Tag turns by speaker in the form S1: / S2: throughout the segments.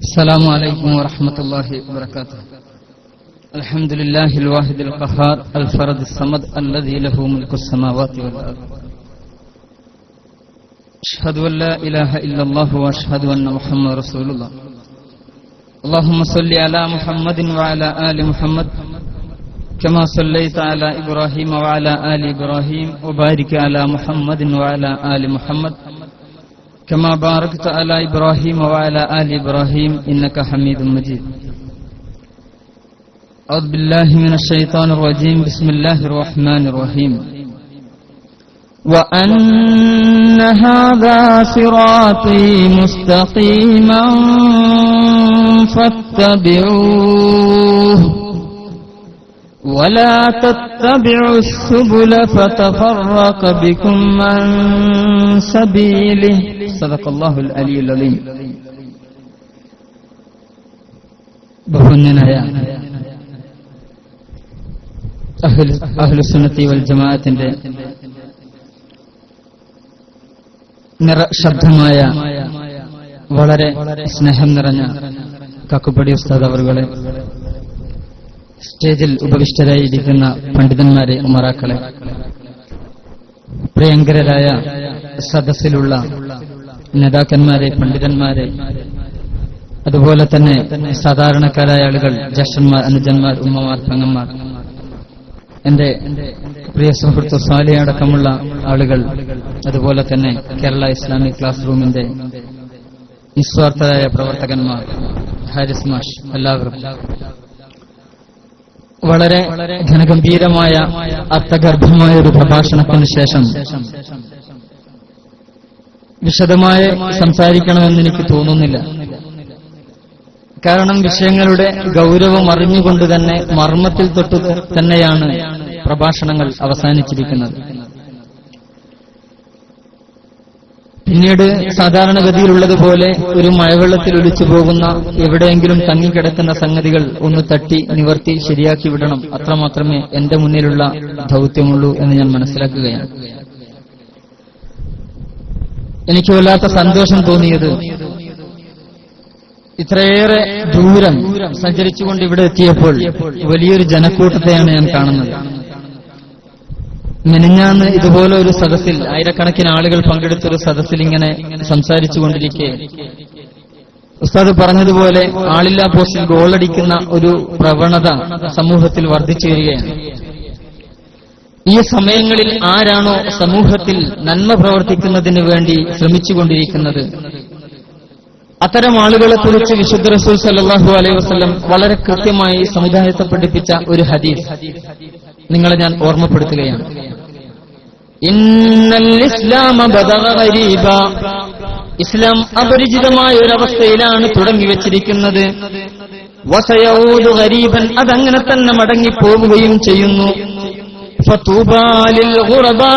S1: السلام عليكم ورحمة الله وبركاته. الحمد لله الواحد القهار الفرد الصمد الذي له ملك السماوات والأرض. أشهد أن لا إله إلا الله وأشهد أن محمد رسول الله. اللهم صل على محمد وعلى آل محمد كما صليت على إبراهيم وعلى آل إبراهيم وبارك على محمد وعلى آل محمد كما باركت على إبراهيم وعلى آل إبراهيم إنك حميد مجيد. أعوذ بالله من الشيطان الرجيم. بسم الله الرحمن الرحيم. وأن هذا صراطي مستقيما فاتبعوه ولا تتبعوا السبل فتفرق بكم عن سبيله. صدق الله العلي العظيم. ബഹുമാന്യനായ അഹ്ലുസുന്നത്തി വൽ ജമാഅത്തിന്റെ നിറശബ്ദമായ വളരെ സ്നേഹം നിറഞ്ഞ കക്കുപടി ഉസ്താദ് അവറുകളെ, സ്റ്റേജിൽ ഉപവിഷ്ടരായിരിക്കുന്ന പണ്ഡിതന്മാരെ, ഉമറാക്കളെ, പ്രിയങ്കരായ സദസ്സിലുള്ള നേതാക്കന്മാരെ, പണ്ഡിതന്മാരെ, അതുപോലെ തന്നെ സാധാരണക്കാരായ ആളുകൾ, ജ്യേഷ്ഠന്മാർ, അനുജന്മാർ, ഉമ്മമാർ, പെങ്ങന്മാർ, എന്റെ പ്രിയ സുഹൃത്തു സാലിഹ അടക്കമുള്ള ആളുകൾ, അതുപോലെ തന്നെ കേരള ഇസ്ലാമിക് ക്ലാസ് റൂമിന്റെ നിസ്വാർത്ഥരായ പ്രവർത്തകന്മാർ, ഹാരിസ് മാഷ്, എല്ലാവർക്കും വളരെ ഘനഗംഭീരമായ അർത്ഥഗർഭമായ ഒരു പ്രഭാഷണത്തിന് ശേഷം വിശദമായി സംസാരിക്കണമെന്ന് എനിക്ക് തോന്നുന്നില്ല. കാരണം വിഷയങ്ങളുടെ ഗൗരവം അറിഞ്ഞുകൊണ്ട് തന്നെ മർമ്മത്തിൽ തൊട്ടു തന്നെയാണ് പ്രഭാഷണങ്ങൾ അവസാനിച്ചിരിക്കുന്നത്. പിന്നീട് സാധാരണഗതിയിലുള്ളതുപോലെ ഒരു മഴവെള്ളത്തിൽ ഒലിച്ചു പോകുന്ന, എവിടെയെങ്കിലും തങ്ങിക്കിടക്കുന്ന സംഗതികൾ ഒന്ന് തട്ടി നിവർത്തി ശരിയാക്കി വിടണം, അത്രമാത്രമേ എന്റെ മുന്നിലുള്ള ദൗത്യമുള്ളൂ എന്ന് ഞാൻ മനസ്സിലാക്കുകയാണ്. എനിക്ക് വല്ലാത്ത സന്തോഷം തോന്നിയത്, ഇത്രയേറെ ദൂരം സഞ്ചരിച്ചുകൊണ്ട് ഇവിടെ എത്തിയപ്പോൾ വലിയൊരു ജനക്കൂട്ടത്തെയാണ് ഞാൻ കാണുന്നത്. മെനിഞ്ഞാന്ന് ഇതുപോലെ ഒരു സദസ്സിൽ, ആയിരക്കണക്കിന് ആളുകൾ പങ്കെടുത്തൊരു സദസ്സിൽ ഇങ്ങനെ സംസാരിച്ചുകൊണ്ടിരിക്കെ ഉസ്താദ് പറഞ്ഞതുപോലെ ആളില്ലാ പോസ്റ്റിൽ ഗോളടിക്കുന്ന ഒരു പ്രവണത സമൂഹത്തിൽ വർദ്ധിച്ചു വരികയാണ്. ഈ സമയങ്ങളിൽ ആരാണോ സമൂഹത്തിൽ നന്മ പ്രവർത്തിക്കുന്നതിന് വേണ്ടി ശ്രമിച്ചുകൊണ്ടിരിക്കുന്നത്, അത്തരം ആളുകളെ കുറിച്ച് വിശുദ്ധ റസൂൽ സല്ലല്ലാഹു അലൈഹി വസല്ലം വളരെ കൃത്യമായി സമുദായത്തെ പഠിപ്പിച്ച ഒരു ഹദീസ് നിങ്ങളെ ഞാൻ ഓർമ്മപ്പെടുത്തുകയാണ്. ഇന്നൽ ഇസ്ലാമ ബദഅ ഗരീബ, ഇസ്ലാം അപരിചിതമായ ഒരവസ്ഥയിലാണ് തുടങ്ങിവെച്ചിരിക്കുന്നത്. വസയഊദു ഗരീബൻ, അതങ്ങനെ തന്നെ മടങ്ങിപ്പോവുകയും ചെയ്യുന്നു. ഫതൂബാ ലിൽ ഗുറബാ,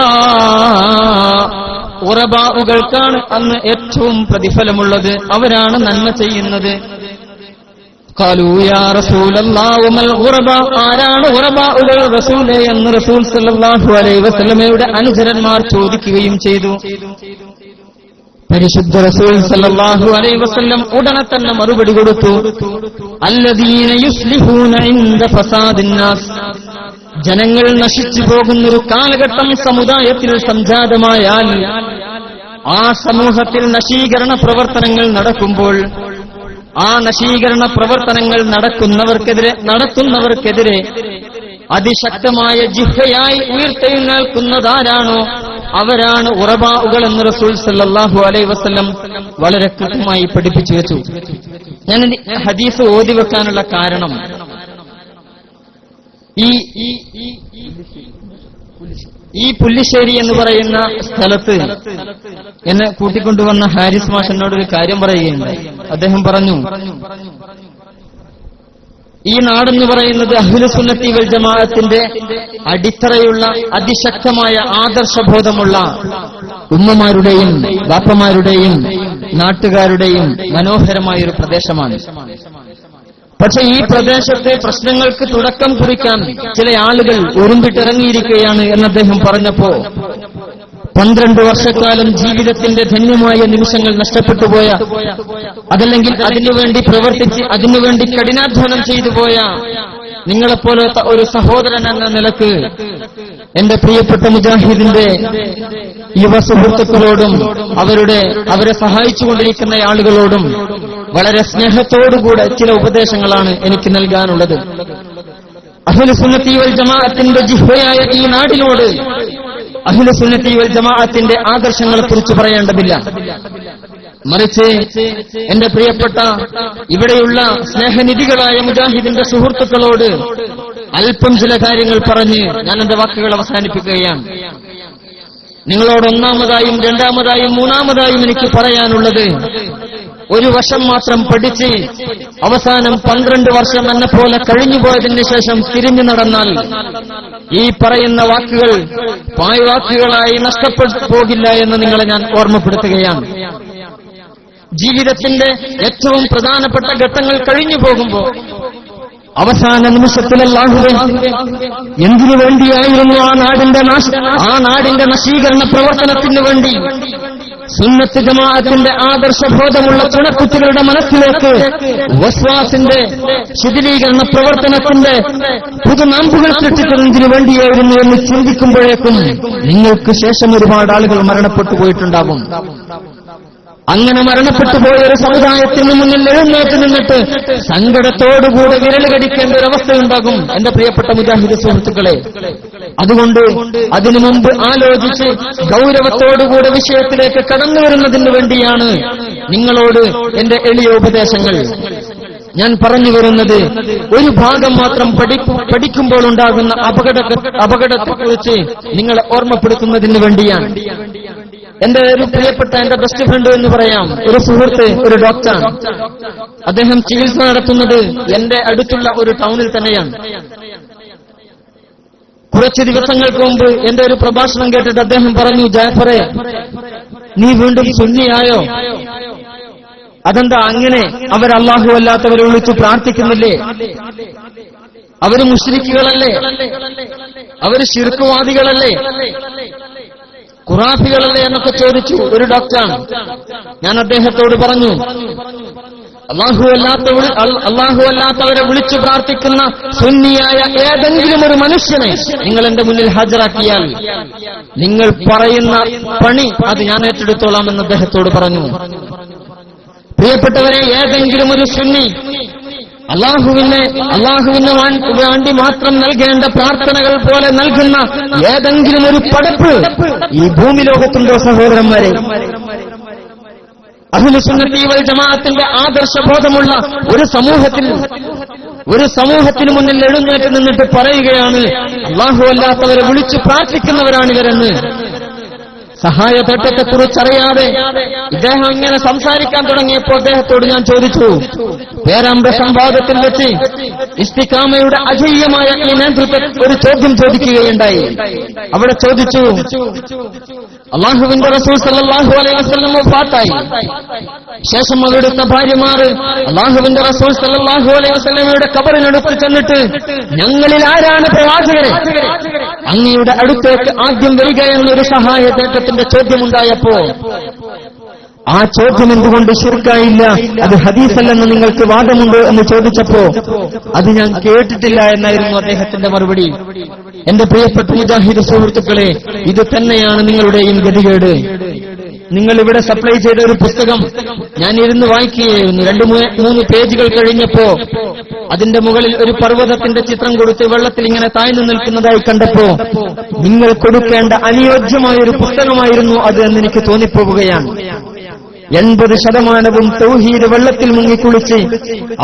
S1: ഉറബാഉകൾക്കാണ് അന്ന് ഏറ്റവും പ്രതിഫലമുള്ളത്, അവരാണ് നന്മ ചെയ്യുന്നത്. ഖാലൂ യാ റസൂലല്ലാഹ് വമൽ ഗുറബാ, ആരാണ് ഉറബാഉകൾ റസൂലേ എന്ന് റസൂൽ സല്ലല്ലാഹു അലൈഹി വസല്ലമയുടെ അനുചരന്മാർ ചോദിക്കുകയും ചെയ്തു. പരിശുദ്ധ റസൂൽ സല്ലല്ലാഹു അലൈഹി വസല്ലം ഉടനെ തന്നെ മറുപടി കൊടുത്തു, അല്ലദീന യുസ്ലിഹൂന ഇൻദ ഫസാദിൻ നാസ്, ജനങ്ങൾ നശിച്ചു പോകുന്നൊരു കാലഘട്ടം സമുദായത്തിൽ സംജാതമായാൽ, ആ സമൂഹത്തിൽ നശീകരണ പ്രവർത്തനങ്ങൾ നടക്കുമ്പോൾ, ആ നശീകരണ പ്രവർത്തനങ്ങൾ നടത്തുന്നവർക്കെതിരെ അതിശക്തമായ ജിഹ്വയായി ഉയർത്തെഴുന്നേൽക്കുന്നതാരാണോ അവരാണ് ഉറബാഉകൾ എന്ന് റസൂൽ സല്ലല്ലാഹു അലൈഹി വസല്ലം വളരെ കൃത്യമായി പഠിപ്പിച്ചു വെച്ചു. ഞാൻ ഹദീസ് ഓതി വെക്കാനുള്ള കാരണം, ഈ പുല്ലിശ്ശേരി എന്ന് പറയുന്ന സ്ഥലത്ത് എന്നെ കൂട്ടിക്കൊണ്ടുവന്ന ഹാരിസ് മാഷ് എന്നോട് ഒരു കാര്യം പറയുകയുണ്ടായി. അദ്ദേഹം പറഞ്ഞു, ഈ നാടെന്ന് പറയുന്നത് അഹ്ലുസുന്നത്തി വൽ ജമാഅത്തിന്റെ അടിത്തറയുള്ള അതിശക്തമായ ആദർശബോധമുള്ള ഉമ്മമാരുടെയും ബാപ്പമാരുടെയും നാട്ടുകാരുടെയും മനോഹരമായ ഒരു പ്രദേശമാണ്. പക്ഷെ ഈ പ്രദേശത്തെ പ്രശ്നങ്ങൾക്ക് തുടക്കം കുറിക്കാൻ ചില ആളുകൾ ഉറുമ്പിട്ടിറങ്ങിയിരിക്കുകയാണ് എന്ന് അദ്ദേഹം പറഞ്ഞപ്പോ 12 വർഷക്കാലം ജീവിതത്തിന്റെ ധന്യമായ നിമിഷങ്ങൾ നഷ്ടപ്പെട്ടുപോയ, അതല്ലെങ്കിൽ അതിനുവേണ്ടി പ്രവർത്തിച്ച് അതിനുവേണ്ടി കഠിനാധ്വാനം ചെയ്തുപോയ നിങ്ങളെപ്പോലത്തെ ഒരു സഹോദരൻ എന്ന നിലക്ക് എന്റെ പ്രിയപ്പെട്ട മുജാഹിദിന്റെ യുവ സുഹൃത്തുക്കളോടും അവരെ സഹായിച്ചുകൊണ്ടിരിക്കുന്ന ആളുകളോടും വളരെ സ്നേഹത്തോടുകൂടെ ചില ഉപദേശങ്ങളാണ് എനിക്ക് നൽകാനുള്ളത്. അഹ്ലു സുന്നത്തി വൽ ജമാഅത്തിന്റെ ജിഹ്വയായ ഈ നാടിനോട് അഹ്ലു സുന്നത്തി വൽ ജമാഅത്തിന്റെ ആദർശങ്ങളെക്കുറിച്ച് പറയേണ്ടതില്ല. മറിച്ച് എന്റെ പ്രിയപ്പെട്ട ഇവിടെയുള്ള സ്നേഹനിധികളായ മുജാഹിദിന്റെ സുഹൃത്തുക്കളോട് അല്പം ചില കാര്യങ്ങൾ പറഞ്ഞ് ഞാൻ എന്റെ വാക്കുകൾ അവസാനിപ്പിക്കുകയാണ്. നിങ്ങളോട് ഒന്നാമതായും രണ്ടാമതായും മൂന്നാമതായും എനിക്ക് പറയാനുള്ളത്, ഒരു വശം മാത്രം പഠിച്ച് അവസാനം 12 വർഷം എന്നെ പോലെ കഴിഞ്ഞുപോയതിന് ശേഷം തിരിഞ്ഞു നടന്നാൽ ഈ പറയുന്ന വാക്കുകൾ പായ്വാക്കുകളായി നഷ്ടപ്പെട്ടു പോകില്ല എന്ന് നിങ്ങളെ ഞാൻ ഓർമ്മപ്പെടുത്തുകയാണ്. ജീവിതത്തിന്റെ ഏറ്റവും പ്രധാനപ്പെട്ട ഘട്ടങ്ങൾ കഴിഞ്ഞു പോകുമ്പോൾ അവസാന നിമിഷത്തിൽ അല്ലാഹുവേ, എന്തിനു വേണ്ടിയായിരുന്നു ആ നാടിന്റെ നശീകരണ പ്രവർത്തനത്തിന് വേണ്ടി സുന്നത്ത് ജമാഅത്തിന്റെ ആദർശബോധമുള്ള തുണക്കുട്ടികളുടെ മനസ്സിലേക്ക് വസ്വാസിന്റെ ശിഥിലീകരണ പ്രവർത്തനത്തിന്റെ പുതുനാമ്പുകൾ സൃഷ്ടിച്ചതിനു വേണ്ടിയായിരുന്നു എന്ന് ചിന്തിക്കുമ്പോഴേക്കും നിങ്ങൾക്ക് ശേഷം ഒരുപാട് ആളുകൾ മരണപ്പെട്ടു പോയിട്ടുണ്ടാകും. അങ്ങനെ മരണപ്പെട്ടു പോയ ഒരു സമുദായത്തിന് മുന്നിൽ എഴുന്നേറ്റ് നിന്നിട്ട് സങ്കടത്തോടുകൂടെ വിരൽ കടിക്കേണ്ട ഒരവസ്ഥയുണ്ടാകും എന്റെ പ്രിയപ്പെട്ട മുജാഹിദ് സുഹൃത്തുക്കളെ. അതുകൊണ്ട് അതിനു മുമ്പ് ആലോചിച്ച് ഗൗരവത്തോടുകൂടെ വിഷയത്തിലേക്ക് കടന്നു വരുന്നതിന് വേണ്ടിയാണ് നിങ്ങളോട് എന്റെ എളിയ ഉപദേശങ്ങൾ. ഞാൻ പറഞ്ഞു വരുന്നത് ഒരു ഭാഗം മാത്രം പഠിക്കുമ്പോൾ ഉണ്ടാകുന്ന അപകടത്തെക്കുറിച്ച് നിങ്ങളെ ഓർമ്മപ്പെടുത്തുന്നതിന് വേണ്ടിയാണ്. എന്റെ ഒരു പ്രിയപ്പെട്ട എന്റെ ബെസ്റ്റ് ഫ്രണ്ട് എന്ന് പറയാം, ഒരു സുഹൃത്ത്, ഒരു ഡോക്ടറാണ്. അദ്ദേഹം ചികിത്സ നടത്തുന്നത് എന്റെ അടുത്തുള്ള ഒരു ടൗണിൽ തന്നെയാണ്. കുറച്ച് ദിവസങ്ങൾക്ക് മുമ്പ് എന്റെ ഒരു പ്രഭാഷണം കേട്ടിട്ട് അദ്ദേഹം പറഞ്ഞു, ജാഫറെ, നീ വീണ്ടും സുന്നിയായോ? അതെന്താ അങ്ങനെ? അവർ അല്ലാഹു അല്ലാത്തവരെ വിളിച്ച് പ്രാർത്ഥിക്കുന്നില്ലേ? അവര് മുശ്രിക്കുകളല്ലേ? അവര് ശിർക്കുവാദികളല്ലേ? ഖുറാഫികളല്ലേ എന്നൊക്കെ ചോദിച്ചു ഒരു ഡോക്ടറാണ്. ഞാൻ അദ്ദേഹത്തോട് പറഞ്ഞു, അല്ലാഹു അല്ലാത്തവരെ വിളിച്ചു പ്രാർത്ഥിക്കുന്ന സുന്നിയായ ഏതെങ്കിലും ഒരു മനുഷ്യനെ നിങ്ങൾ എന്റെ മുന്നിൽ ഹാജരാക്കിയാൽ നിങ്ങൾ പറയുന്ന പണി അത് ഞാൻ ഏറ്റെടുത്തോളാം എന്ന് അദ്ദേഹത്തോട് പറഞ്ഞു. പ്രിയപ്പെട്ടവരെ, ഏതെങ്കിലും ഒരു സുന്നി അള്ളാഹുവിന് വേണ്ടി മാത്രം നൽകേണ്ട പ്രാർത്ഥനകൾ പോലെ നൽകുന്ന ഏതെങ്കിലും ഒരു പടപ്പ് ഈ ഭൂമി ലോകത്തുണ്ടോ സഹോദരന്മാരെ? അഹ്ലു സുന്നത്തി വൽ ജമാഅത്തിന്റെ ആദർശബോധമുള്ള ഒരു സമൂഹത്തിന് മുന്നിൽ എഴുന്നേറ്റ് നിന്നിട്ട് പറയുകയാണ്, അള്ളാഹു അല്ലാത്തവരെ വിളിച്ചു പ്രാർത്ഥിക്കുന്നവരാണിവരെന്ന്. സഹായതട്ടത്തെക്കുറിച്ചറിയാതെ ഇദ്ദേഹം ഇങ്ങനെ സംസാരിക്കാൻ തുടങ്ങിയപ്പോൾ അദ്ദേഹത്തോട് ഞാൻ ചോദിച്ചു, പേരാമ്പ്ര സംവാദത്തിൽ വെച്ച് ഇസ്തിഖാമയുടെ അജയ്യമായ ഈ നേതൃത്വം ഒരു ചോദ്യം ചോദിക്കുകയുണ്ടായി. അവിടെ ചോദിച്ചു, അല്ലാഹുവിന്റെ റസൂൽ സല്ലല്ലാഹു അലൈഹി വസല്ലം വഫാത്തായി, ശേഷം അവിടുത്തെ ഭാര്യമാർ അല്ലാഹുവിന്റെ റസൂൽ സല്ലല്ലാഹു അലൈഹി വസല്ലമയുടെ ഖബറിനടുത്ത് ചെന്നിട്ട്, ഞങ്ങളിൽ ആരാണ് പ്രവാചകരെ? അങ്ങയുടെ അടുത്തേക്ക് ആദ്യം വരിക എന്നൊരു സഹായതേട്ടത്തിന്റെ ചോദ്യമുണ്ടായപ്പോ ആ ചോദ്യം എന്തുകൊണ്ട് ശിർക്കായില്ല, അത് ഹദീസല്ലെന്ന് നിങ്ങൾക്ക് വാദമുണ്ടോ എന്ന് ചോദിച്ചപ്പോ അത് ഞാൻ കേട്ടിട്ടില്ല എന്നായിരുന്നു അദ്ദേഹത്തിന്റെ മറുപടി. എന്റെ പ്രിയപ്പെട്ട മുജാഹിദ് സുഹൃത്തുക്കളെ, ഇത് തന്നെയാണ് നിങ്ങളുടെയും ഗതികേട്. നിങ്ങൾ ഇവിടെ സപ്ലൈ ചെയ്ത ഒരു പുസ്തകം ഞാൻ ഇരുന്ന് വായിക്കുകയായിരുന്നു. 2-3 പേജുകൾ കഴിഞ്ഞപ്പോ അതിന്റെ മുകളിൽ ഒരു പർവ്വതത്തിന്റെ ചിത്രം കൊടുത്ത് വെള്ളത്തിൽ ഇങ്ങനെ താഴ്ന്നു നിൽക്കുന്നതായി കണ്ടപ്പോ നിങ്ങൾ കൊടുക്കേണ്ട അനുയോജ്യമായ ഒരു പുസ്തകമായിരുന്നു അത് എന്ന് എനിക്ക് തോന്നിപ്പോവുകയാണ്. 80% തൗഹീദ് വെള്ളത്തിൽ മുങ്ങിക്കുളിച്ച്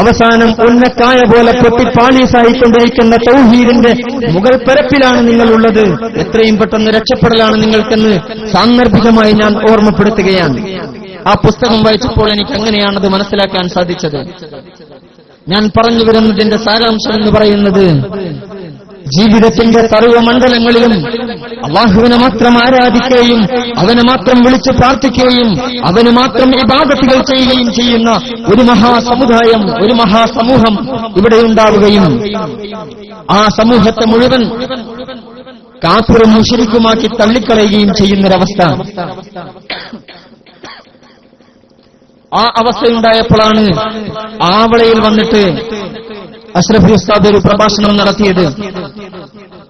S1: അവസാനം ഉന്നക്കായ പോലെ പൊട്ടിപ്പാളീസായിക്കൊണ്ടിരിക്കുന്ന തൗഹീദിന്റെ മുകൾ പരപ്പിലാണ് നിങ്ങളുള്ളത്. എത്രയും പെട്ടെന്ന് രക്ഷപ്പെടലാണ് നിങ്ങൾക്കെന്ന് സാന്ദർഭികമായി ഞാൻ ഓർമ്മപ്പെടുത്തുകയാണ്. ആ പുസ്തകം വായിച്ചപ്പോൾ എനിക്ക് എങ്ങനെയാണത് മനസ്സിലാക്കാൻ സാധിച്ചത്? ഞാൻ പറഞ്ഞു വരുന്നതിന്റെ സാരാംശം എന്ന് പറയുന്നത്, ജീവിതത്തിന്റെ സർവ്വമണ്ഡലങ്ങളിലും അല്ലാഹുവിനെ മാത്രം ആരാധിക്കുകയും അവനെ മാത്രം വിളിച്ചു പ്രാർത്ഥിക്കുകയും അവന് മാത്രം ഇബാദത്തുകൾ ചെയ്യുകയും ചെയ്യുന്ന ഒരു മഹാസമുദായം, ഒരു മഹാസമൂഹം ഇവിടെ ഉണ്ടാവുകയും ആ സമൂഹത്തെ മുഴുവൻ കാഫിറും മുശ്രിക്കുമാക്കി തള്ളിക്കളയുകയും ചെയ്യുന്നൊരവസ്ഥ. ആ അവസ്ഥയുണ്ടായപ്പോഴാണ് ആവളയിൽ വന്നിട്ട് അഷ്റഫി ഉസ്താദ് ഒരു പ്രഭാഷണം നടത്തിയത്.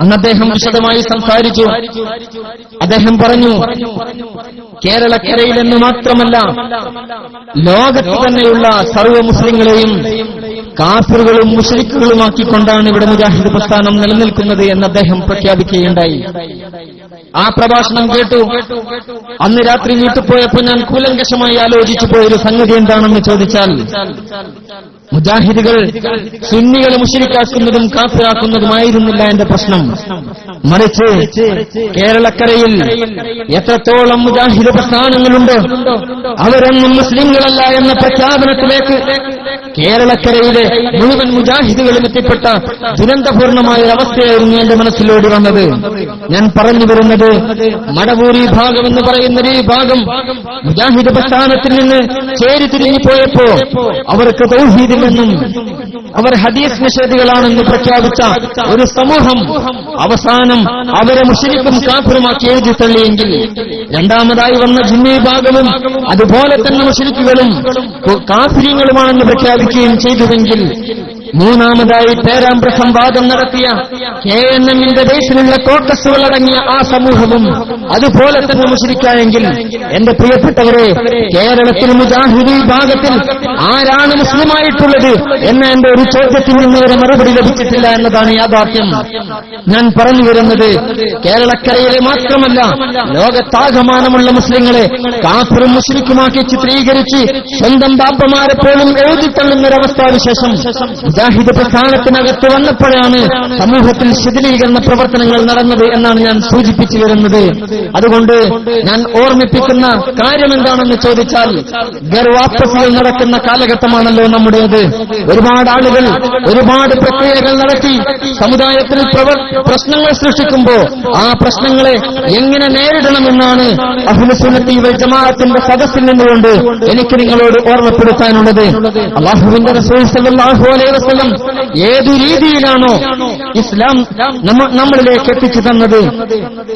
S1: അന്ന് അദ്ദേഹം വിശദമായി സംസാരിച്ചു. അദ്ദേഹം പറഞ്ഞു, കേരളക്കരയിൽ എന്ന് മാത്രമല്ല ലോകത്ത് തന്നെയുള്ള സർവ്വ മുസ്ലിങ്ങളെയും കാഫിറുകളും മുശ്രിക്കുകളുമാക്കിക്കൊണ്ടാണ് ഇവിടെ മുജാഹിദ് പ്രസ്ഥാനം നിലനിൽക്കുന്നത് എന്ന് അദ്ദേഹം പ്രഖ്യാപിക്കുകയുണ്ടായി. ആ പ്രഭാഷണം കേട്ടു. അന്ന് രാത്രി വീട്ടിൽ പോയപ്പോൾ ഞാൻ കൂലങ്കഷമായി ആലോചിച്ചു പോയൊരു സംഗതി എന്താണെന്ന് ചോദിച്ചാൽ, മുജാഹിദുകൾ സുന്നികളെ മുശ്രിക്കാക്കുന്നതും കാഫിറാക്കുന്നതുമായിരുന്നില്ല എന്റെ പ്രശ്നം. മറിച്ച് കേരളക്കരയിൽ എത്രത്തോളം മുജാഹിദ് പ്രസ്ഥാനങ്ങളുണ്ട്, അവരൊന്നും മുസ്ലിങ്ങളല്ല എന്ന പ്രഖ്യാപനത്തിലേക്ക് കേരളക്കരയിലെ മുഴുവൻ മുജാഹിദുകളും എത്തിപ്പെട്ട ദുരന്തപൂർണമായ ഒരവസ്ഥയായിരുന്നു എന്റെ മനസ്സിലോടി വന്നത്. ഞാൻ പറഞ്ഞു വരുന്നത്, മടവൂരി ഭാഗം എന്ന് പറയുന്ന ഈ ഭാഗം മുജാഹിദ് പ്രസ്ഥാനത്തിൽ നിന്ന് ചേരിതിരിഞ്ഞു പോയപ്പോ അവർക്ക് തൗഹീദില്ലെന്നും അവർ ഹദീസ് നിഷേധികളാണെന്ന് പ്രഖ്യാപിച്ച ഒരു സമൂഹം അവസാനം അവരെ മുശ്രിക്കും കാഫിറുമാക്കി എഴുതി തള്ളിയെങ്കിൽ, രണ്ടാമതായി വന്ന ജിന്നി ഭാഗവും അതുപോലെ തന്നെ മുശ്രിക്കുകളും കാഫിര്യങ്ങളുമാണെന്ന് പ്രഖ്യാപിക്കുകയും ചെയ്തുവെങ്കിൽ, മൂന്നാമതായി പേരാമ്പ്ര സംവാദം നടത്തിയ KNM-ന്റെ ബേസിലുള്ള കോക്കസുകൾ അടങ്ങിയ ആ സമൂഹവും അതുപോലെ തന്നെ മുശ്രിക്കായെങ്കിൽ, എന്റെ പ്രിയപ്പെട്ടവരെ, കേരളത്തിൽ മുജാഹിദി ഭാഗത്തിൽ ആരാണ് മുസ്ലിമായിട്ടുള്ളത് എന്ന എന്റെ ഒരു ചോദ്യത്തിൽ നിന്ന് ഒരു മറുപടി ലഭിച്ചിട്ടില്ല എന്നതാണ് യാഥാർത്ഥ്യം. ഞാൻ പറഞ്ഞു വരുന്നത്, കേരളക്കരയിലെ മാത്രമല്ല ലോകത്താകമാനമുള്ള മുസ്ലിങ്ങളെ കാഫിറും മുശ്രിക്കുമാക്കി ചിത്രീകരിച്ച് സ്വന്തം ബാപ്പമാരെ പോലും എഴുതിത്തള്ളുന്നൊരവസ്ഥാവിശേഷം മുജാഹിദ് പ്രസ്ഥാനത്തിനകത്ത് വന്നപ്പോഴാണ് സമൂഹത്തിൽ ശിഥിലീകരണ പ്രവർത്തനങ്ങൾ നടന്നത് എന്നാണ് ഞാൻ സൂചിപ്പിച്ചു വരുന്നത്. അതുകൊണ്ട് ഞാൻ ഓർമ്മിപ്പിക്കുന്ന കാര്യം എന്താണെന്ന് ചോദിച്ചാൽ, ഗർവാപ്പസികൾ നടക്കുന്ന കാലഘട്ടമാണല്ലോ നമ്മുടേത്. ഒരുപാട് ആളുകൾ ഒരുപാട് പ്രക്രിയകൾ നടത്തി സമുദായത്തിൽ പ്രശ്നങ്ങൾ സൃഷ്ടിക്കുമ്പോ ആ പ്രശ്നങ്ങളെ എങ്ങനെ നേരിടണമെന്നാണ് അഹ്ലുസുന്നത്തി വൽ ജമാഅത്തിന്റെ സദസ്സിൽ നിന്നുകൊണ്ട് എനിക്ക് നിങ്ങളോട് ഓർമ്മപ്പെടുത്താനുള്ളത്. അല്ലാഹുവിന്റെ റസൂൽ സല്ലല്ലാഹു അലൈഹി വസല്ലം ഏതു രീതിയിലാണോ ഇസ്ലാം നമ്മളിലേക്ക് എത്തിച്ചു തന്നത്,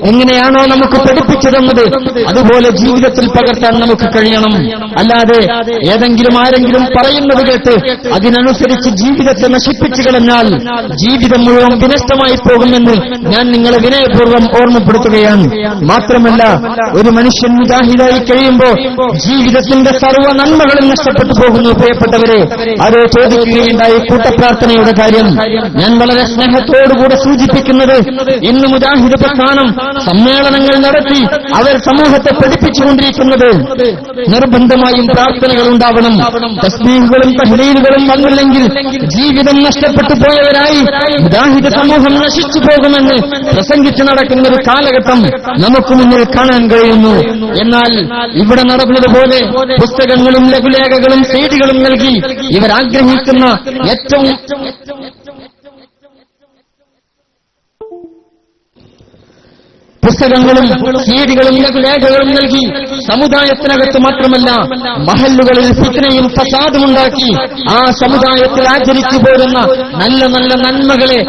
S1: എങ്ങനെയാണോ നമുക്ക് പഠിപ്പിച്ചു തന്നത്, അതുപോലെ ജീവിതത്തിൽ പകർത്താൻ നമുക്ക് കഴിയണം. അല്ലാതെ ഏതെങ്കിലും ആരെങ്കിലും പറയുന്നത് കേട്ട് അതിനനുസരിച്ച് ജീവിതത്തെ നശിപ്പിച്ചു കളഞ്ഞാൽ ജീവിതം മുഴുവൻ വിനഷ്ടമായി പോകുമെന്ന് ഞാൻ നിങ്ങളെ വിനയപൂർവ്വം ഓർമ്മപ്പെടുത്തുകയാണ്. മാത്രമല്ല, ഒരു മനുഷ്യൻ മുജാഹിദായി കഴിയുമ്പോൾ ജീവിതത്തിന്റെ സർവ്വ നന്മകളും നഷ്ടപ്പെട്ടു പോകുന്നു. പ്രിയപ്പെട്ടവരെ, അത് ചോദിക്കുകയുണ്ടായി കൂട്ടപ്രാർത്ഥനയുടെ കാര്യം. ഞാൻ വളരെ സ്നേഹത്തോടുകൂടെ സൂചിപ്പിക്കുന്നത്, ഇന്ന് മുജാഹിദ് പ്രസ്ഥാനം സമ്മേളനങ്ങൾ നടത്തി അവർ സമൂഹത്തെ പഠിപ്പിച്ചുകൊണ്ടിരിക്കുന്നത് നിർബന്ധമായും പ്രാർത്ഥനകൾ ഉണ്ടാവണം. തസ്ബീഹുകളും തഹ്ലീലുകളും വന്നില്ലെങ്കിൽ ജീവിതം നഷ്ടപ്പെട്ടു പോയവരായി മുജാഹിദ് സമൂഹം നശിച്ചു പോകുമെന്ന് പ്രസംഗിച്ച് നടക്കുന്ന ഒരു കാലഘട്ടം നമുക്ക് മുന്നിൽ കാണാൻ കഴിയുന്നു. എന്നാൽ ഇവിടെ നടന്നതുപോലെ പുസ്തകങ്ങളും ലഘുലേഖകളും സീഡികളും നൽകി ഇവർ ആഗ്രഹിക്കുന്ന ഏറ്റവും പുസ്തകങ്ങളും സീഡികളും ലഘുലേഖകളും നൽകി സമുദായത്തിനകത്ത് മാത്രമല്ല മഹല്ലുകളിൽ ഫിത്നയും ഫസാദുമുണ്ടാക്കി ആ സമുദായത്തിൽ ആചരിച്ചു പോരുന്ന നല്ല നല്ല നന്മകളെ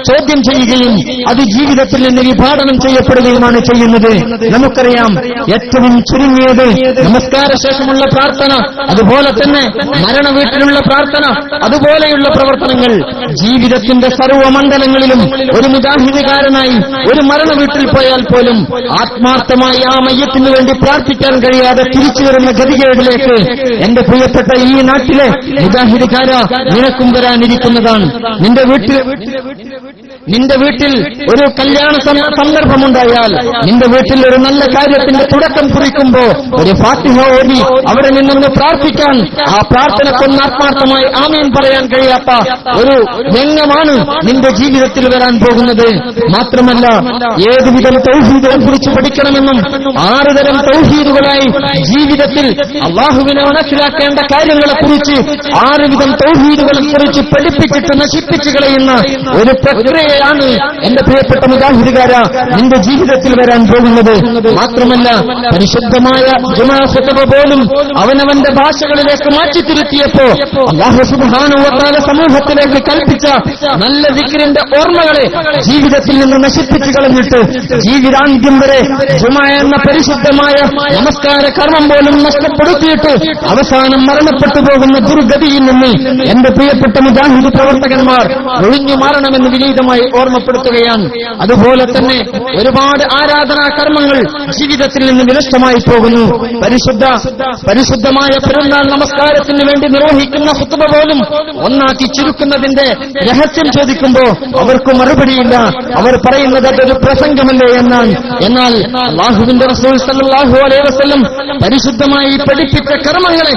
S1: ചോദ്യം ചെയ്യുകയും അത് ജീവിതത്തിൽ നിന്ന് വിഭാടനം ചെയ്യപ്പെടുകയുമാണ് ചെയ്യുന്നത്. നമുക്കറിയാം, ഏറ്റവും ചുരുങ്ങിയത് നമസ്കാര ശേഷമുള്ള പ്രാർത്ഥന, അതുപോലെ തന്നെ മരണ വീട്ടിലുള്ള പ്രാർത്ഥന, അതുപോലെയുള്ള പ്രവർത്തനങ്ങൾ ജീവിതത്തിന്റെ സർവ്വമണ്ഡലങ്ങളിലും ഒരു മുജാഹിദുകാരനായി ഒരു മരണ വീട്ടിൽ പോയാൽ പോലും ആത്മാർത്ഥമായി ആ മയ്യത്തിന് വേണ്ടി പ്രാർത്ഥിക്കാൻ കഴിയാതെ തിരിച്ചു വരുന്ന ഗതികേടിലേക്ക് എന്റെ പ്രിയപ്പെട്ട ഈ നാട്ടിലെ മുജാഹിദുകാര നിനക്കും വരാനിരിക്കുന്നതാണ്. നിന്റെ വീട്ടിൽ ഒരു കല്യാണ സന്ദർഭമുണ്ടായാൽ, നിന്റെ വീട്ടിൽ ഒരു നല്ല കാര്യത്തിന്റെ തുടക്കം കുറിക്കുമ്പോ ഒരു ഫാത്തിഹ ഓതി അവിടെ നിന്നൊന്ന് പ്രാർത്ഥിക്കാൻ, ആ പ്രാർത്ഥനക്കൊന്ന് ആത്മാർത്ഥമായി ആമീൻ പറയാൻ കഴിയാത്ത ഒരു രംഗമാണ് നിന്റെ ജീവിതത്തിൽ വരാൻ പോകുന്നത്. മാത്രമല്ല, ഏതുവിധം തൗഹീദുകളെ കുറിച്ച് പഠിക്കണമെന്നും 6 തരം തൗഹീദുകളായി ജീവിതത്തിൽ അള്ളാഹുവിനെ മനസ്സിലാക്കേണ്ട കാര്യങ്ങളെ കുറിച്ച് 6 വിധം തൗഹീദുകളെ കുറിച്ച് പഠിപ്പിച്ചിട്ട് നശിപ്പിച്ചു കളയുന്ന ഒരു പ്രക്രിയ ഇതൊക്കെയാണ് എന്റെ പ്രിയപ്പെട്ട മുജാഹിദുകാരാ നിന്റെ ജീവിതത്തിൽ വരാൻ പോകുന്നത്. മാത്രമല്ല പരിശുദ്ധമായ ജുമാ ഖുതുബ പോലും അവനവന്റെ ഭാഷകളിലേക്ക് മാറ്റിത്തിരുത്തിയപ്പോ അല്ലാഹു സുബ്ഹാനഹു വ തആല സമൂഹത്തിലേക്ക് കൽപ്പിച്ച നല്ല ദിക്റിന്റെ ഓർമ്മകളെ ജീവിതത്തിൽ നിന്ന് നശിപ്പിച്ചു കളഞ്ഞിട്ട് ജീവിതാന്ത്യം വരെ ജുമാ എന്ന പരിശുദ്ധമായ നമസ്കാര കർമ്മം പോലും നഷ്ടപ്പെടുത്തിയിട്ട് അവസാനം മരണപ്പെട്ടു പോകുന്ന ദുർഗതിയിൽ നിന്ന് എന്റെ പ്രിയപ്പെട്ട മുജാഹിദ് പ്രവർത്തകന്മാർ ഒഴിഞ്ഞു മാറണമെന്ന് വിനീതമായി ഓർമ്മപ്പെടുത്തുകയാണ്. അതുപോലെ തന്നെ ഒരുപാട് ആരാധനാ കർമ്മങ്ങൾ ജീവിതത്തിൽ നിന്ന് വിനഷ്ടമായി പോകുന്നു. പരിശുദ്ധമായ പെരുന്നാൾ നമസ്കാരത്തിന് വേണ്ടി നിർവഹിക്കുന്ന ഖുതുബ പോലും ഒന്നാക്കി ചുരുക്കുന്നതിന്റെ രഹസ്യം ചോദിക്കുമ്പോൾ അവർക്ക് മറുപടിയില്ല. അവർ പറയുന്നത് അതൊരു പ്രസംഗമല്ലേ എന്നാണ്. എന്നാൽ അല്ലാഹുവിന്റെ റസൂൽ സല്ലല്ലാഹു അലൈഹി വസല്ലം പരിശുദ്ധമായി പഠിപ്പിച്ച കർമ്മങ്ങളെ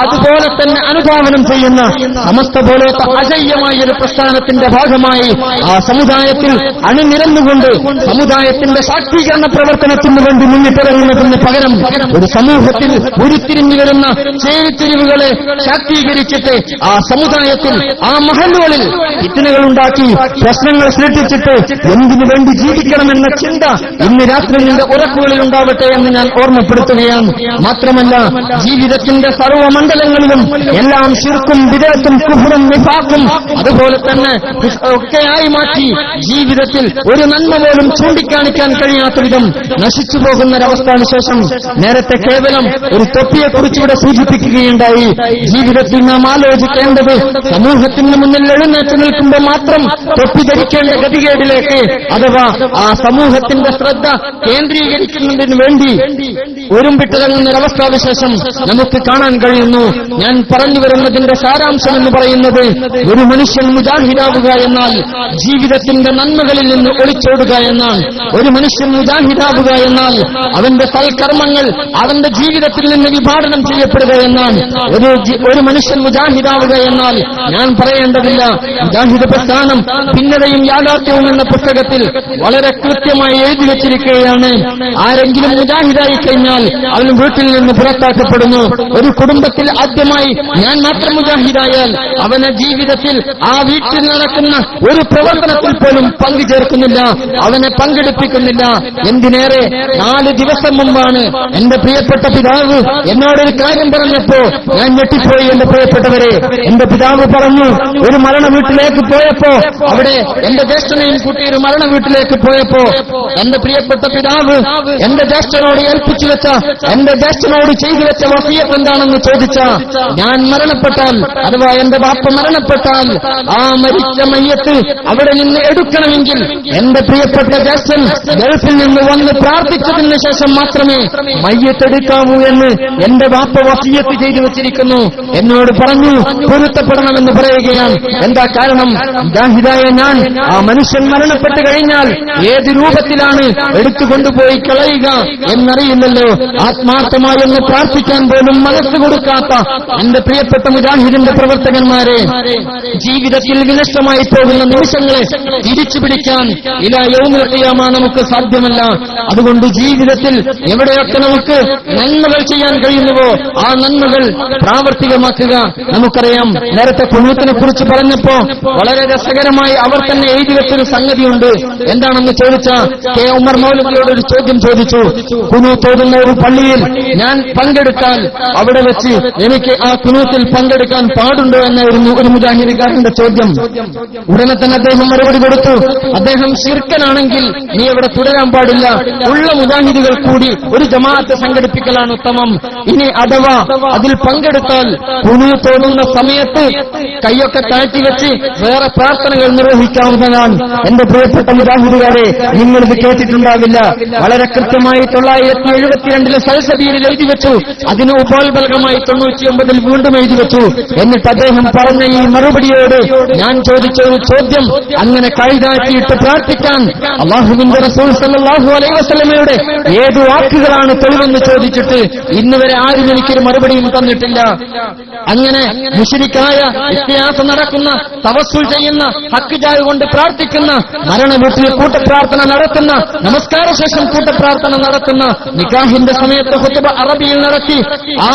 S1: അതുപോലെ തന്നെ അനുധാവനം ചെയ്യുന്ന സമസ്ത പോലത്തെ അജയ്യമായ ഒരു പ്രസ്ഥാനത്തിന്റെ ഭാഗമായി ആ സമുദായത്തിൽ അണിനിരന്നുകൊണ്ട് സമുദായത്തിന്റെ ശാക്തീകരണ പ്രവർത്തനത്തിന് വേണ്ടി മുന്നിട്ടിറങ്ങുന്നതിന് പകരം ഒരു സമൂഹത്തിൽ ഉരുത്തിരിഞ്ഞു വരുന്ന ചേരിത്തിരിവുകളെ ശാക്തീകരിച്ചിട്ട് ആ സമുദായത്തിൽ ആ മഹല്ലുകളിൽ ഫിത്നകൾ ഉണ്ടാക്കി പ്രശ്നങ്ങൾ സൃഷ്ടിച്ചിട്ട് എന്തിനു വേണ്ടി ജീവിക്കണമെന്ന ചിന്ത ഇന്ന് രാത്രി നിന്റെ ഉറക്കുകളിൽ ഉണ്ടാവട്ടെ എന്ന് ഞാൻ ഓർമ്മപ്പെടുത്തുകയാണ്. മാത്രമല്ല ജീവിതത്തിന്റെ സർവ്വമണ്ഡലങ്ങളിലും എല്ലാം ശിർക്കും ബിദ്അത്തും കുഫ്റും നിഫാഖും അതുപോലെ തന്നെ ഒക്കെയായി മാറ്റി ജീവിതത്തിൽ ഒരു നന്മ പോലും ചൂണ്ടിക്കാണിക്കാൻ കഴിയാത്ത വിധം നശിച്ചു പോകുന്നൊരവസ്ഥാനുശേഷം നേരത്തെ കേവലം ഒരു തൊപ്പിയെക്കുറിച്ചുകൂടെ സൂചിപ്പിക്കുകയുണ്ടായി. ജീവിതത്തിൽ നാം ആലോചിക്കേണ്ടത് സമൂഹത്തിന് മുന്നിൽ എഴുന്നേറ്റ് നിൽക്കുമ്പോൾ മാത്രം തൊപ്പി ധരിക്കേണ്ട ഗതികേടിലേക്ക് അഥവാ ആ സമൂഹത്തിന്റെ ശ്രദ്ധ കേന്ദ്രീകരിക്കുന്നതിന് വേണ്ടി ഒരുമ്പിട്ടിറങ്ങുന്നൊരവസ്ഥാവിശേഷം നമുക്ക് കാണാൻ കഴിയുന്നു. ഞാൻ പറഞ്ഞു വരുന്നതിന്റെ സാരാംശം എന്ന് പറയുന്നത് ഒരു മനുഷ്യൻ മുജാഹിദാവുക എന്നാൽ ജീവിതത്തിന്റെ നന്മകളിൽ നിന്ന് ഒളിച്ചോടുക എന്നാണ്. ഒരു മനുഷ്യൻ മുജാഹിദാവുക എന്നാൽ അവന്റെ സൽക്കർമ്മങ്ങൾ അവന്റെ ജീവിതത്തിൽ നിന്ന് വിഭാടനം ചെയ്യപ്പെടുക എന്നാണ്. ഒരു മനുഷ്യൻ മുജാഹിദാവുക എന്നാൽ ഞാൻ പറയേണ്ടതില്ല. മുജാഹിദ് പ്രസ്ഥാനം ഭിന്നതയും യാഥാർത്ഥ്യവും എന്ന പുസ്തകത്തിൽ വളരെ കൃത്യമായി എഴുതി വച്ചിരിക്കുകയാണ്. ആരെങ്കിലും മുജാഹിദായി കഴിഞ്ഞാൽ അവൻ വീട്ടിൽ നിന്ന് പുറത്താക്കപ്പെടുന്നു. ഒരു കുടുംബത്തിൽ ആദ്യമായി ഞാൻ മാത്രം മുജാഹിദായാൽ അവനെ ജീവിതത്തിൽ ആ വീട്ടിൽ നടക്കുന്ന ഒരു പ്രവർത്തനത്തിൽ പോലും പങ്കുചേർക്കുന്നില്ല, അവനെ പങ്കെടുപ്പിക്കുന്നില്ല. എന്തിനേറെ 4 ദിവസം മുമ്പാണ് എന്റെ പ്രിയപ്പെട്ട പിതാവ് എന്നോടൊരു കാര്യം പറഞ്ഞപ്പോ ഞാൻ ഞെട്ടിപ്പോയി. എന്റെ പ്രിയപ്പെട്ടവരെ, എന്റെ പിതാവ് പറഞ്ഞു, ഒരു മരണ വീട്ടിലേക്ക് പോയപ്പോ അവിടെ എന്റെ ജ്യേഷ്ഠനെയും കൂട്ടി ഒരു മരണ വീട്ടിലേക്ക് പോയപ്പോ എന്റെ പ്രിയപ്പെട്ട പിതാവ് എന്റെ ജ്യേഷ്ഠനോട് ഏൽപ്പിച്ചു വെച്ച എന്റെ ജ്യേഷ്ഠനോട് ചെയ്തു വെച്ച വസിയത്ത് എന്താണെന്ന് ചോദിച്ച ഞാൻ മരണപ്പെട്ടാൽ അഥവാ എന്റെ ബാപ്പ മരണപ്പെട്ടാൽ ആ മരിച്ച മയ്യത്ത് അവിടെ നിന്ന് എടുക്കണമെങ്കിൽ എന്റെ പ്രിയപ്പെട്ട ജ്യേഷ്ഠൻ ഗൾഫിൽ നിന്ന് വന്ന് പ്രാർത്ഥിച്ചതിന് ശേഷം മാത്രമേ മയ്യത്തെടുക്കാവൂ എന്ന് എന്റെ ബാപ്പ വസിയത്ത് ചെയ്തു വെച്ചിരിക്കുന്നു. എന്നോട് പറഞ്ഞു പൊരുത്തപ്പെടണമെന്ന് പറയുകയാണ്. എന്താ കാരണം? മുജാഹിദായ ഞാൻ ആ മനുഷ്യൻ മരണപ്പെട്ടു കഴിഞ്ഞാൽ ഏത് രൂപത്തിലാണ് എടുത്തുകൊണ്ടുപോയി കളയുക എന്നറിയില്ലല്ലോ. ആത്മാർത്ഥമായി ഒന്ന് പ്രാർത്ഥിക്കാൻ പോലും മനസ്സ് കൊടുക്കാത്ത എന്റെ പ്രിയപ്പെട്ട മുജാഹിദിന്റെ പ്രവർത്തകന്മാരെ, ജീവിതത്തിൽ വിനഷ്ടമായി പോകുന്ന നിമിഷങ്ങളെ തിരിച്ചു പിടിക്കാൻ ഇലാ യൗമുൽ ഖിയാമ നമുക്ക് സാധ്യമല്ല. അതുകൊണ്ട് ജീവിതത്തിൽ എവിടെയൊക്കെ നമുക്ക് നന്മകൾ ചെയ്യാൻ കഴിയുന്നുവോ ആ നന്മകൾ പ്രാവർത്തികമാക്കുക. നമുക്കറിയാം, നേരത്തെ ഖുനൂത്തിനെ കുറിച്ച് പറഞ്ഞപ്പോ വളരെ രസകരമായി അവർ തന്നെ എഴുതി വെച്ചൊരു സംഗതിയുണ്ട്. എന്താണെന്ന് ചോദിച്ചാൽ കെ ഉമർ മൗലവിയോട് ഒരു ചോദ്യം ചോദിച്ചു. ഖുനൂത്ത് ഓതുന്ന ഒരു പള്ളിയിൽ ഞാൻ പങ്കെടുത്താൽ അവിടെ വെച്ച് എനിക്ക് ആ ഖുനൂത്തിൽ പങ്കെടുക്കാൻ പാടുണ്ടോ എന്നായിരുന്നു ഒരു മുജാഹിദുകാരന്റെ ചോദ്യം. ഉടനെ തന്നെ അദ്ദേഹം മറുപടി കൊടുത്തു, അദ്ദേഹം ശിർക്കനാണെങ്കിൽ നീ അവിടെ തുടരാൻ പാടില്ല, ഉള്ള മുജാഹിദുകൾ കൂടി ഒരു ജമാഅത്ത് സംഘടിപ്പിക്കലാണ് ഉത്തമം. ഇനി അഥവാ അതിൽ പങ്കെടുത്താൽ ഖുനൂത്ത് ഓതുന്ന സമയത്ത് കൈയൊക്കെ താഴ്ത്തിവെച്ച് വേറെ പ്രാർത്ഥനകൾ നിർവഹിക്കാവുന്നതാണ്. എന്റെ പ്രിയപ്പെട്ട മുജാഹിദുകാരെ, നിങ്ങളിത് കേട്ടിട്ടുണ്ടാവില്ല. വളരെ കൃത്യമായി 972 സൽസബീലിൽ എഴുതി വെച്ചു. അതിന് ഉപോത്ബലകമായി 99 വീണ്ടും എഴുതി വെച്ചു. എന്നിട്ട് അദ്ദേഹം പറഞ്ഞ ഈ മറുപടിയോട് ഞാൻ ചോദിച്ച ഒരു ചോദ്യം, അങ്ങനെ കൈതാഴ്ത്തിയിട്ട് പ്രാർത്ഥിക്കാൻ അല്ലാഹുവിന്റെ റസൂൽ സല്ലല്ലാഹു അലൈഹി വസല്ലമയുടെ ഏത് വാക്കുകളാണ് തെളിവെന്ന് ചോദിച്ചിട്ട് ഇന്നുവരെ ആരും എനിക്കൊരു മറുപടിയും തന്നിട്ടില്ല. അങ്ങനെ മുശ്രിക്കായ ഇസ്തിഹാസ നടക്കുന്ന, തവസ്സുൽ ചെയ്യുന്ന, ഹക്ക് ജാഹ് കൊണ്ട് പ്രാർത്ഥിക്കുന്ന, മരണ വീട്ടിൽ കൂട്ടപ്രാർത്ഥന നടത്തുന്ന, നമസ്കാര ശേഷം കൂട്ടപ്രാർത്ഥന നടത്തുന്ന, നിക്കാഹിന്
S2: നിക്കാഹിന്റെ സമയത്ത് ഖുത്ബ അറബിയിൽ നടത്തി ആ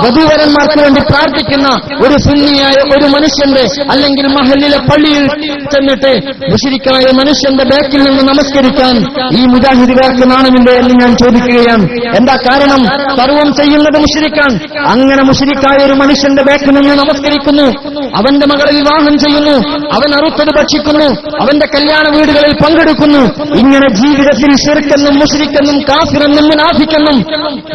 S2: വധൂവരന്മാർക്ക് വേണ്ടി പ്രാർത്ഥിക്കുന്ന ഒരു സുന്നിയായ ഒരു മനുഷ്യന്റെ അല്ലെങ്കിൽ മഹല്ലിലെ പള്ളിയിൽ ചെന്നിട്ട് മുശ്രിക്കായ മനുഷ്യന്റെ ബാക്കിൽ നിന്ന് നമസ്കരിക്കാൻ ഈ മുജാഹിദുകാർക്ക് നാണമില്ലേ എന്ന് ഞാൻ ചോദിക്കുകയാണ്. എന്താ കാരണം? സർവം ചെയ്യുന്നത് മുശ്രിക്കാൻ. അങ്ങനെ മുശ്രിക്കായ ഒരു മനുഷ്യന്റെ ബാക്കിൽ നിന്ന് നമസ്കരിക്കുന്നു, അവന്റെ മകളെ വിവാഹം ചെയ്യുന്നു, അവൻ അറുത്തത് ഭക്ഷിക്കുന്നു, അവന്റെ കല്യാണ വീടുകളിൽ പങ്കെടുക്കുന്നു. ഇങ്ങനെ ജീവിതത്തിൽ ശിർക്കെന്നും മുശ്രിക്കെന്നും കാഫിറെന്നും മുനാഫിക്കെന്നും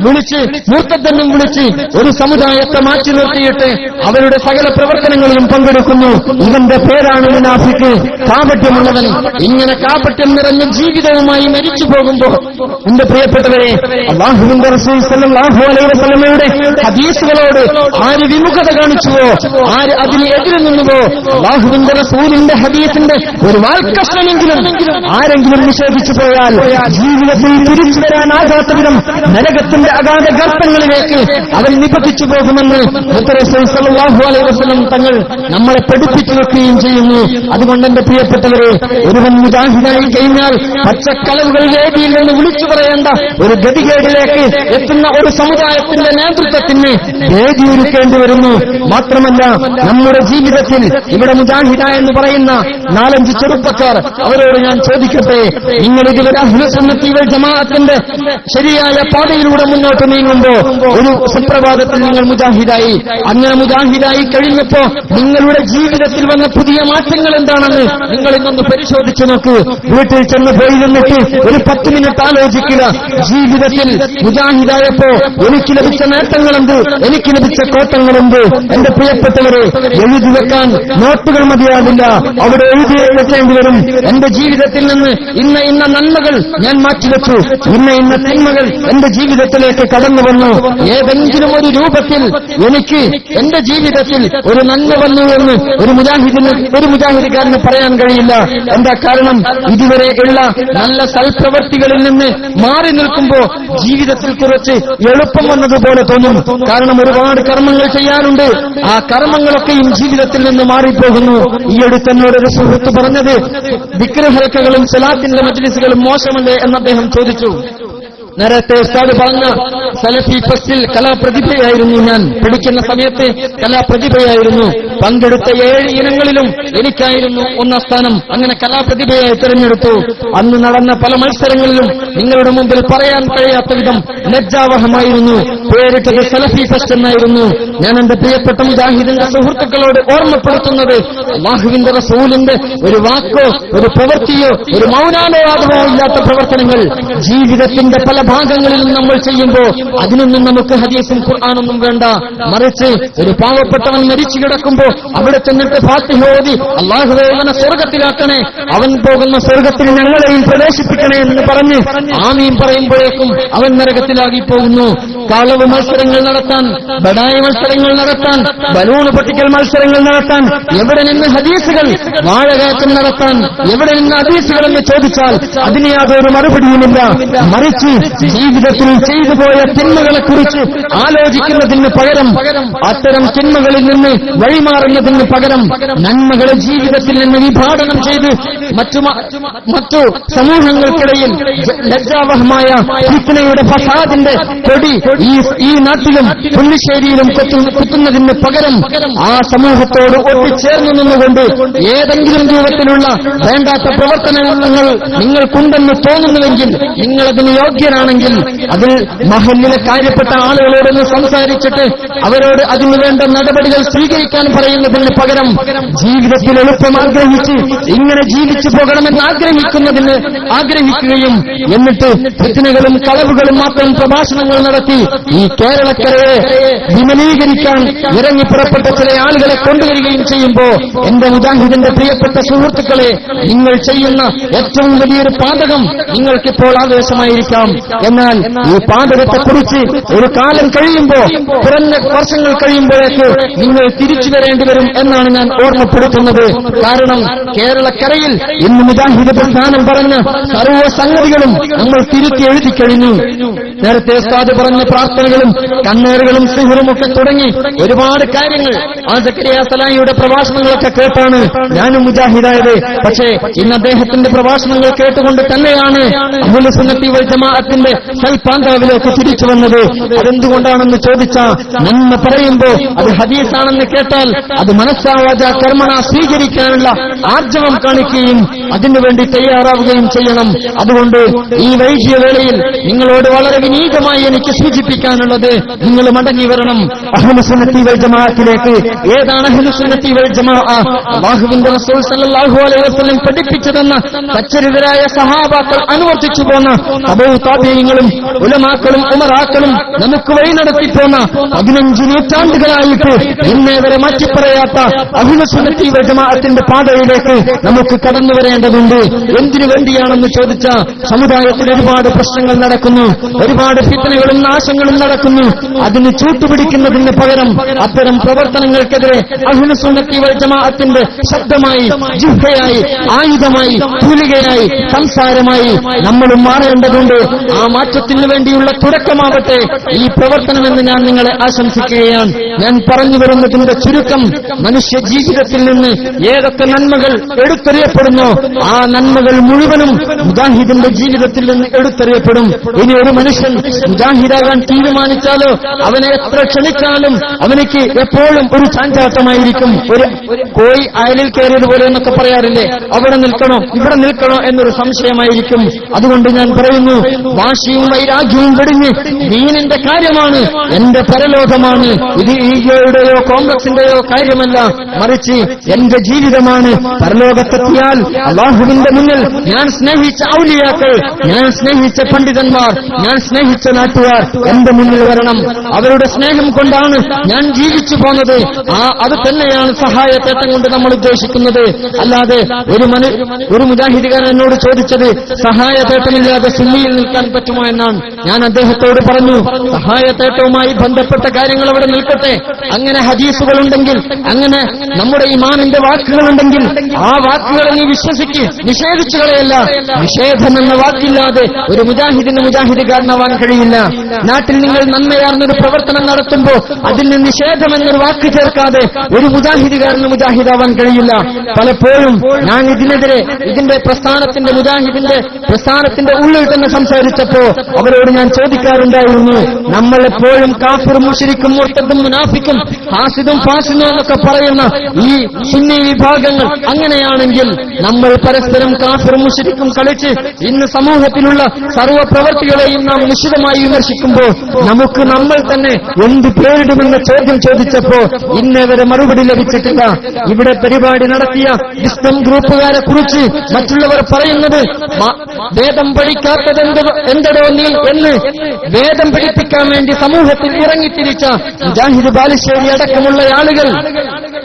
S2: വിളിച്ച് മുർത്തദ്ദെന്നും വിളിച്ച് ഒരു സമുദായത്തെ മാറ്റി നിർത്തിയിട്ട് അവരുടെ സകല പ്രവർത്തനങ്ങളിലും പങ്കെടുക്കുന്നു. ഇവന്റെ പേരാണ് മുനാഫിക്ക്, കാപട്യമുള്ളവൻ. ഇങ്ങനെ കാപട്യം നിറഞ്ഞ ജീവിതവുമായി മരിച്ചു പോകുമ്പോ എന്റെ പ്രിയപ്പെട്ടവരെ, അല്ലാഹുവിന്റെ റസൂൽ സല്ലല്ലാഹു അലൈഹി വസല്ലമയുടെ ഹദീസുകളോട് ആര് വിമുഖത കാണിച്ചുവോ, ആര് അതിന് എതിരെ നിന്നുവോ, അല്ലാഹുവിന്റെ റസൂലിന്റെ ഹദീസിന്റെ ഒരു വാൽക്കഷ്ണമെങ്കിലും ആരെങ്കിലും നിഷേധിച്ചു പോയാൽ ജീവിതത്തിൽ തിരിച്ചു വരാനാകാത്ത വിധം നരകത്തിന്റെ അഗാധ ഗർത്തങ്ങളിലേക്ക് അവൻ നിപതിച്ചു പോകുമെന്ന് റസൂൽ സല്ലല്ലാഹു അലൈഹി വസല്ലം തങ്ങൾ നമ്മളെ പഠിപ്പിച്ചു വെക്കുകയും ചെയ്യുന്നു. അതുകൊണ്ട് എന്റെ പ്രിയപ്പെട്ടവരെ, ഒരുവൻ മുജാഹിദായി കഴിഞ്ഞാൽ പച്ചക്കളവുകൾ വേദിയിൽ നിന്ന് വിളിച്ചു പറയേണ്ട ഒരു ഗതികേടിലേക്ക് എത്തുന്ന ഒരു സമുദായത്തിന്റെ നേതൃത്വത്തിന് വേദി ഒരുക്കേണ്ടി വരുന്നു. മാത്രമല്ല, നമ്മുടെ ജീവിതത്തിൽ ഇവിടെ മുജാഹിദ എന്ന് പറയുന്ന 4-5 ചെറുപ്പക്കാർ, അവരോട് ഞാൻ ചോദിക്കട്ടെ, നിങ്ങൾ ഇതുവരെ അഹ്ലു സുന്നത്തി വൽ ജമാഅത്തിന്റെ ശരിയായ പാതയിലൂടെ മുന്നോട്ട് നീങ്ങുമ്പോ ഒരു സുപ്രഭാതത്തിൽ നിങ്ങൾ മുജാഹിദായി. അങ്ങനെ മുജാഹിദായി കഴിഞ്ഞപ്പോ നിങ്ങളുടെ ജീവിതത്തിൽ വന്ന പുതിയ മാറ്റങ്ങൾ എന്താണെന്ന് നിങ്ങൾ ഇന്നൊന്ന് പരിശോധിച്ചു നോക്കൂ. വീട്ടിൽ ചെന്ന് പോയി നിന്നിട്ട് ഒരു 10 മിനിറ്റ് ആലോചിക്കുക. ജീവിതത്തിൽ മുജാഹിദായപ്പോ എനിക്ക് ലഭിച്ച നേട്ടങ്ങളുണ്ട്, എനിക്ക് ലഭിച്ച കോട്ടങ്ങളുണ്ട്. എന്റെ പ്രിയപ്പെട്ടവരെ, എഴുതി വെക്കാൻ നോട്ടുകൾ മതിയാവില്ല, അവിടെ എഴുതി വെക്കേണ്ടി വരും. എന്റെ ജീവിതത്തിൽ നിന്ന് ഇന്ന നന്മകൾ ഞാൻ മാറ്റിവെച്ചു, ഇന്ന തിന്മകൾ എന്റെ ജീവിതത്തിലേക്ക് കടന്നു വന്നു. ഏതെങ്കിലും ഒരു രൂപത്തിൽ എനിക്ക് എന്റെ ജീവിതത്തിൽ ഒരു നന്മ വന്നു എന്ന് ഒരു മുജാഹിദുകാരന് പറയാൻ കഴിയില്ല. എന്താ കാരണം? ഇതുവരെ ഉള്ള നല്ല സൽപ്രവർത്തികളിൽ നിന്ന് മാറി നിൽക്കുമ്പോ ജീവിതത്തിൽ കുറച്ച് എളുപ്പം വന്നതുപോലെ തോന്നും. കാരണം ഒരുപാട് കർമ്മങ്ങൾ ചെയ്യാറുണ്ട്, ആ കർമ്മങ്ങളൊക്കെയും ജീവിതത്തിൽ നിന്ന് മാറിപ്പോകുന്നു. ഈ അടുത്തെന്നോടൊരു സുഹൃത്ത് പറഞ്ഞത്, ദിക്ർ ഹൽക്കകളും സലാത്തിന്റെ മജ്ലിസുകളും മോശമല്ലേ എന്ന് അദ്ദേഹം ചോദിച്ചു. നേരത്തെ ഉസ്താദ് പറഞ്ഞ സലഫി ഫസ്റ്റിൽ കലാപ്രതിഭയായിരുന്നു ഞാൻ. പഠിക്കുന്ന സമയത്ത് കലാപ്രതിഭയായിരുന്നു. പങ്കെടുത്ത 7 ഇനങ്ങളിലും എനിക്കായിരുന്നു 1ാം സ്ഥാനം. അങ്ങനെ കലാപ്രതിഭയായി തിരഞ്ഞെടുത്തു. അന്ന് നടന്ന പല മത്സരങ്ങളിലും നിങ്ങളുടെ മുമ്പിൽ പറയാൻ കഴിയാത്ത വിധം ലജ്ജാവഹമായിരുന്നു. പേരിട്ടത് സലഫി ഫസ്റ്റ് എന്നായിരുന്നു. ഞാൻ എന്റെ പ്രിയപ്പെട്ട മുജാഹിദിന്റെ സുഹൃത്തുക്കളോട് ഓർമ്മപ്പെടുത്തുന്നത്, അല്ലാഹുവിന്റെ റസൂലിന്റെ ഒരു വാക്കോ ഒരു പ്രവൃത്തിയോ ഒരു മൗനാനുവാദമോ ഇല്ലാത്ത പ്രവർത്തനങ്ങൾ ജീവിതത്തിന്റെ പല ഭാഗങ്ങളിൽ നമ്മൾ ചെയ്യുമ്പോ അതിനൊന്നും നമുക്ക് ഹദീസും ഖുർആനൊന്നും വേണ്ട. മറിച്ച് ഒരു പാവപ്പെട്ടവൻ മരിച്ചു കിടക്കുമ്പോ അവിടെ ചെന്നിട്ട് ഫാത്തിഹ ഓതി, അല്ലാഹുവേ അവനെ സ്വർഗത്തിലാക്കണേ, അവൻ പോകുന്ന സ്വർഗത്തിൽ ഞങ്ങളെയും പ്രവേശിപ്പിക്കണേ എന്ന് പറഞ്ഞ് ആമീൻ പറയുമ്പോഴേക്കും അവൻ നരകത്തിലാകി പോകുന്നു. കളവ് മത്സരങ്ങൾ നടത്താൻ, ബഡായി മത്സരങ്ങൾ നടത്താൻ, ബലൂണ് പൊട്ടിക്കൽ മത്സരങ്ങൾ നടത്താൻ എവിടെ നിന്ന് ഹദീസുകൾ, വാഴകയറ്റം നടത്താൻ എവിടെ നിന്ന് ഹദീസുകൾ എന്ന് ചോദിച്ചാൽ അതിന് യാതൊരു മറുപടിയുമില്ല. മറിച്ച് ജീവിതത്തിൽ ചെയ്തു പോയ തിന്മകളെക്കുറിച്ച് ആലോചിക്കുന്നതിന് പകരം, അത്തരം തിന്മകളിൽ നിന്ന് വഴിമാറുന്നതിന് പകരം നന്മകളെ ജീവിതത്തിൽ നിന്ന് വിഭാടനം ചെയ്ത് മറ്റു സമൂഹങ്ങൾക്കിടയിൽ ലജ്ജാവഹമായ ഫിത്നയുടെ ഫസാദിന്റെ കൊടി ഈ നാട്ടിലും പുല്ലിശ്ശേരിയിലും കുത്തുന്നതിന് പകരം ആ സമൂഹത്തോട് ഒട്ടിച്ചേർന്നു നിന്നുകൊണ്ട് ഏതെങ്കിലും രൂപത്തിലുള്ള വേണ്ടാത്ത പ്രവർത്തനങ്ങൾ നിങ്ങൾക്കുണ്ടെന്ന് തോന്നുന്നുവെങ്കിൽ, നിങ്ങളതിന് യോഗ്യരാണെങ്കിൽ അതിൽ മഹല്ലിലെ കാര്യപ്പെട്ട ആളുകളോടൊന്ന് സംസാരിച്ചിട്ട് അവരോട് അതിന് വേണ്ട നടപടികൾ സ്വീകരിക്കാൻ പറയുന്നതിന് പകരം ജീവിതത്തിൽ എളുപ്പം ആഗ്രഹിച്ച് ഇങ്ങനെ ജീവിച്ചു പോകണമെന്ന് ആഗ്രഹിക്കുകയും എന്നിട്ട് ഫിത്നകളും കളവുകളും മാത്രം പ്രഭാഷണങ്ങൾ നടത്തി ഈ കേരളക്കരയെ വിമലീകരിക്കാൻ ഇറങ്ങിപ്പുറപ്പെട്ട ചില ആളുകളെ കൊണ്ടുവരികയും ചെയ്യുമ്പോ എന്റെ മുജാഹിദിന്റെ പ്രിയപ്പെട്ട സുഹൃത്തുക്കളെ, നിങ്ങൾ ചെയ്യുന്ന ഏറ്റവും വലിയൊരു പാതകം നിങ്ങൾക്കിപ്പോൾ ആവേശമായിരിക്കാം. എന്നാൽ ഈ പാതകത്തെക്കുറിച്ച് ഒരു കാലം കഴിയുമ്പോ, കുറഞ്ഞ വർഷങ്ങൾ കഴിയുമ്പോഴേക്ക് നിങ്ങൾ തിരിച്ചു വരേണ്ട വരേണ്ടി വരും എന്നാണ് ഞാൻ ഓർമ്മപ്പെടുത്തുന്നത്. കാരണം കേരളക്കരയിൽ ഇന്ന് മുജാഹിദ് പ്രസ്ഥാനം പറഞ്ഞ സർവ്വ സംഗതികളും നമ്മൾ തിരുത്തി എഴുതി കഴിഞ്ഞു. നേരത്തെ ഉസ്താദ് പറഞ്ഞ പ്രാർത്ഥനകളും കണ്ണേറുകളും സിഹറും ഒക്കെ തുടങ്ങി ഒരുപാട് കാര്യങ്ങൾ ആ സക്കരിയ സലാഹിയുടെ പ്രഭാഷണങ്ങളൊക്കെ കേട്ടാണ് ഞാനും മുജാഹിദായത്. പക്ഷേ ഇന്ന് അദ്ദേഹത്തിന്റെ പ്രഭാഷണങ്ങൾ കേട്ടുകൊണ്ട് തന്നെയാണ് അഹ്ലുൽ സുന്നത്തി വൽ ജമാഅത്തിന്റെ സൽപാന്താവിലേക്ക് തിരിച്ചു വന്നത്. അതെന്തുകൊണ്ടാണെന്ന് ചോദിച്ചാൽ, നന്മ പറയുമ്പോൾ അത് ഹദീസാണെന്ന് കേട്ടാൽ അത് മനസ്സാവാജ കർമ്മണ സ്വീകരിക്കാനുള്ള ആർജവം കാണിക്കുകയും അതിനുവേണ്ടി തയ്യാറാവുകയും ചെയ്യണം. അതുകൊണ്ട് ഈ വൈകിയ വേളയിൽ നിങ്ങളോട് വളരെ വിനീതമായി എനിക്ക് സൂചിപ്പിക്കാനുള്ളത്, നിങ്ങൾ മടങ്ങി വരണം അഹ്ലുൽ സുന്നത്തി വൽ ജമാഅത്തിലേക്ക്. ഏതാണ് അഹ്ലുൽ സുന്നത്തി വൽ ജമാഅ? അല്ലാഹുവിന്റെ റസൂൽ സല്ലല്ലാഹു അലൈഹി വസല്ലം പഠിപ്പിച്ചതെന്ന സച്ചരിതരായ സഹാബാക്കൾ അനുവർത്തിച്ചു പോന്ന തബൂ താബീങ്ങളും ഉലമാക്കളും ഉമറാക്കളും നമുക്ക് വഴി നടത്തിപ്പോന്ന 15 നൂറ്റാണ്ടുകളായിട്ട് ഇന്നേ വരെ മാറ്റിപ്പറയാത്ത അഹ്ലുൽ സുന്നത്തി വൽ ജമാഅത്തിന്റെ പാതയിലേക്ക് നമുക്ക് കടന്നു വരേണ്ടതുണ്ട്. എന്തിനു വേണ്ടിയാണെന്ന് ചോദിച്ചാൽ, സമുദായത്തിൽ ഒരുപാട് പ്രശ്നങ്ങൾ നടക്കുന്നു, ഒരുപാട് ഫിത്നകളും നാശങ്ങളും നടക്കുന്നു. അതിന് ചൂട്ടുപിടിക്കുന്നതിന് പകരം അത്തരം പ്രവർത്തനങ്ങൾക്കെതിരെ അഹ്ലുൽ സുന്നത്തി വൽ ജമാഅത്തിന്റെ ശബ്ദമായി, ജിഹ്വയായി, ആയുധമായി, തൂലികയായി, സംസാരമായി നമ്മളും മാറേണ്ടതുണ്ട്. ആ മാറ്റത്തിനു വേണ്ടിയുള്ള തുടക്കമാവട്ടെ ഈ പ്രവർത്തനമെന്ന് ഞാൻ നിങ്ങളെ ആശംസിക്കുകയാണ്. ഞാൻ പറഞ്ഞു വരുന്നതിന്റെ ചുരുക്കം, മനുഷ്യ ജീവിതത്തിൽ നിന്ന് ഏതൊക്കെ നന്മകൾ എടുത്തെറിയപ്പെടുന്നോ ആ നന്മകൾ മുഴുവനും മുജാഹിദിന്റെ ജീവിതത്തിൽ നിന്ന് എടുത്തെറിയപ്പെടും. ഇനി ഒരു മനുഷ്യൻ മുജാഹിദാകാൻ തീരുമാനിച്ചാലോ അവനെ എത്ര ക്ഷണിച്ചാലും അവനക്ക് എപ്പോഴും ഒരു ചാഞ്ചാട്ടമായിരിക്കും. ഒരു കോഴി അയലിൽ കയറിയതുപോലെ എന്നൊക്കെ പറയാറില്ലേ, അവിടെ നിൽക്കണോ ഇവിടെ നിൽക്കണോ എന്നൊരു സംശയമായിരിക്കും. അതുകൊണ്ട് ഞാൻ പറയുന്നു, വാശിയും വൈരാഗ്യവും വെടിഞ്ഞ് ദീനിന്റെ കാര്യമാണ്, എന്റെ പരലോകമാണ്. ഇത് ഈഗോയുടെയോ കോംപ്ലക്സിന്റെയോ കാര്യമല്ല, മറിച്ച് എന്റെ ജീവിതമാണ്. പരലോകത്തെത്തിയാൽ അല്ലാഹുവിന്റെ മുന്നിൽ ഞാൻ സ്നേഹിച്ച ഔലിയാക്കൾ, ഞാൻ സ്നേഹിച്ച പണ്ഡിതന്മാർ, ഞാൻ സ്നേഹിച്ച നാട്ടുകാർ എന്റെ മുന്നിൽ വരണം. അവരുടെ സ്നേഹം കൊണ്ടാണ് ഞാൻ ജീവിച്ചു പോന്നത്. അത് തന്നെയാണ് സഹായത്തേട്ടം കൊണ്ട് നമ്മൾ ഉദ്ദേശിക്കുന്നത്. അല്ലാതെ ഒരു മുജാഹിദുകാരൻ എന്നോട് ചോദിച്ചത് സഹായത്തേട്ടമില്ലാതെ സുന്നിയിൽ നിൽക്കാൻ പറ്റുമോ എന്നാണ്. ഞാൻ അദ്ദേഹത്തോട് പറഞ്ഞു, സഹായത്തേട്ടവുമായി ബന്ധപ്പെട്ട കാര്യങ്ങൾ അവിടെ നിൽക്കട്ടെ. അങ്ങനെ ഹദീസുകളുണ്ടെങ്കിൽ, അങ്ങനെ നമ്മുടെ ഇമാമിന്റെ വാക്കുകളുണ്ടെങ്കിൽ ആ വാക്കുകളെ നീ വിശ്വസിക്ക്, നിഷേധിച്ചു കളയല്ല. നിഷേധം എന്ന വാക്കില്ലാതെ ഒരു മുജാഹിദിന് മുജാഹിദുകാരനാവാൻ കഴിയില്ല. നാട്ടിൽ നിങ്ങൾ നന്മയാർന്നൊരു പ്രവർത്തനം നടത്തുമ്പോൾ അതിന് നിഷേധം എന്നൊരു വാക്ക് ചേർക്കാതെ ഒരു മുജാഹിദുകാരന് മുജാഹിദാവാൻ കഴിയില്ല. പലപ്പോഴും ഞാൻ ഇതിനെതിരെ ഇതിന്റെ പ്രസ്ഥാനത്തിന്റെ മുജാഹിദിന്റെ പ്രസ്ഥാനത്തിന്റെ ഉള്ളിൽ തന്നെ സംസാരിച്ചപ്പോ അവരോട് ഞാൻ ചോദിക്കാറുണ്ടായിരുന്നു, നമ്മളെപ്പോഴും കാഫിർ മുശ്രിക്കും മുർത്തദും മുനാഫിക്കും ഹാസിദും ഫാസിദും എന്നൊക്കെ പറയുന്ന ഈ സുന്നി വിഭാഗങ്ങൾ അങ്ങനെയാണെങ്കിൽ നമ്മൾ പരസ്പരം കാഫിർ മുശ്രിക്കും കളിച്ച് ഇന്ന് സമൂഹത്തിലുള്ള സർവ്വ പ്രവർത്തികളെയും നാം നിശിതമായി വിമർശിക്കുമ്പോൾ നമുക്ക് നമ്മൾ തന്നെ എന്ത് പേരിടുമെന്ന ചോദ്യം ചോദിച്ചപ്പോ ഇന്നേ വരെ മറുപടി ലഭിച്ചിട്ടില്ല. ഇവിടെ പരിപാടി നടത്തിയ ഇസ്ലാം ഗ്രൂപ്പുകാരെ കുറിച്ച് മറ്റുള്ളവർ പറയുന്നത്, വേദം പഠിക്കാത്തത് എന്തടോ നീ എന്ന് വേദം പഠിപ്പിക്കാൻ വേണ്ടി സമൂഹത്തിൽ ഇറങ്ങിത്തിരിച്ച മുജാഹിദ് ബാലുശ്ശേരി അടക്കമുള്ള ആളുകൾ,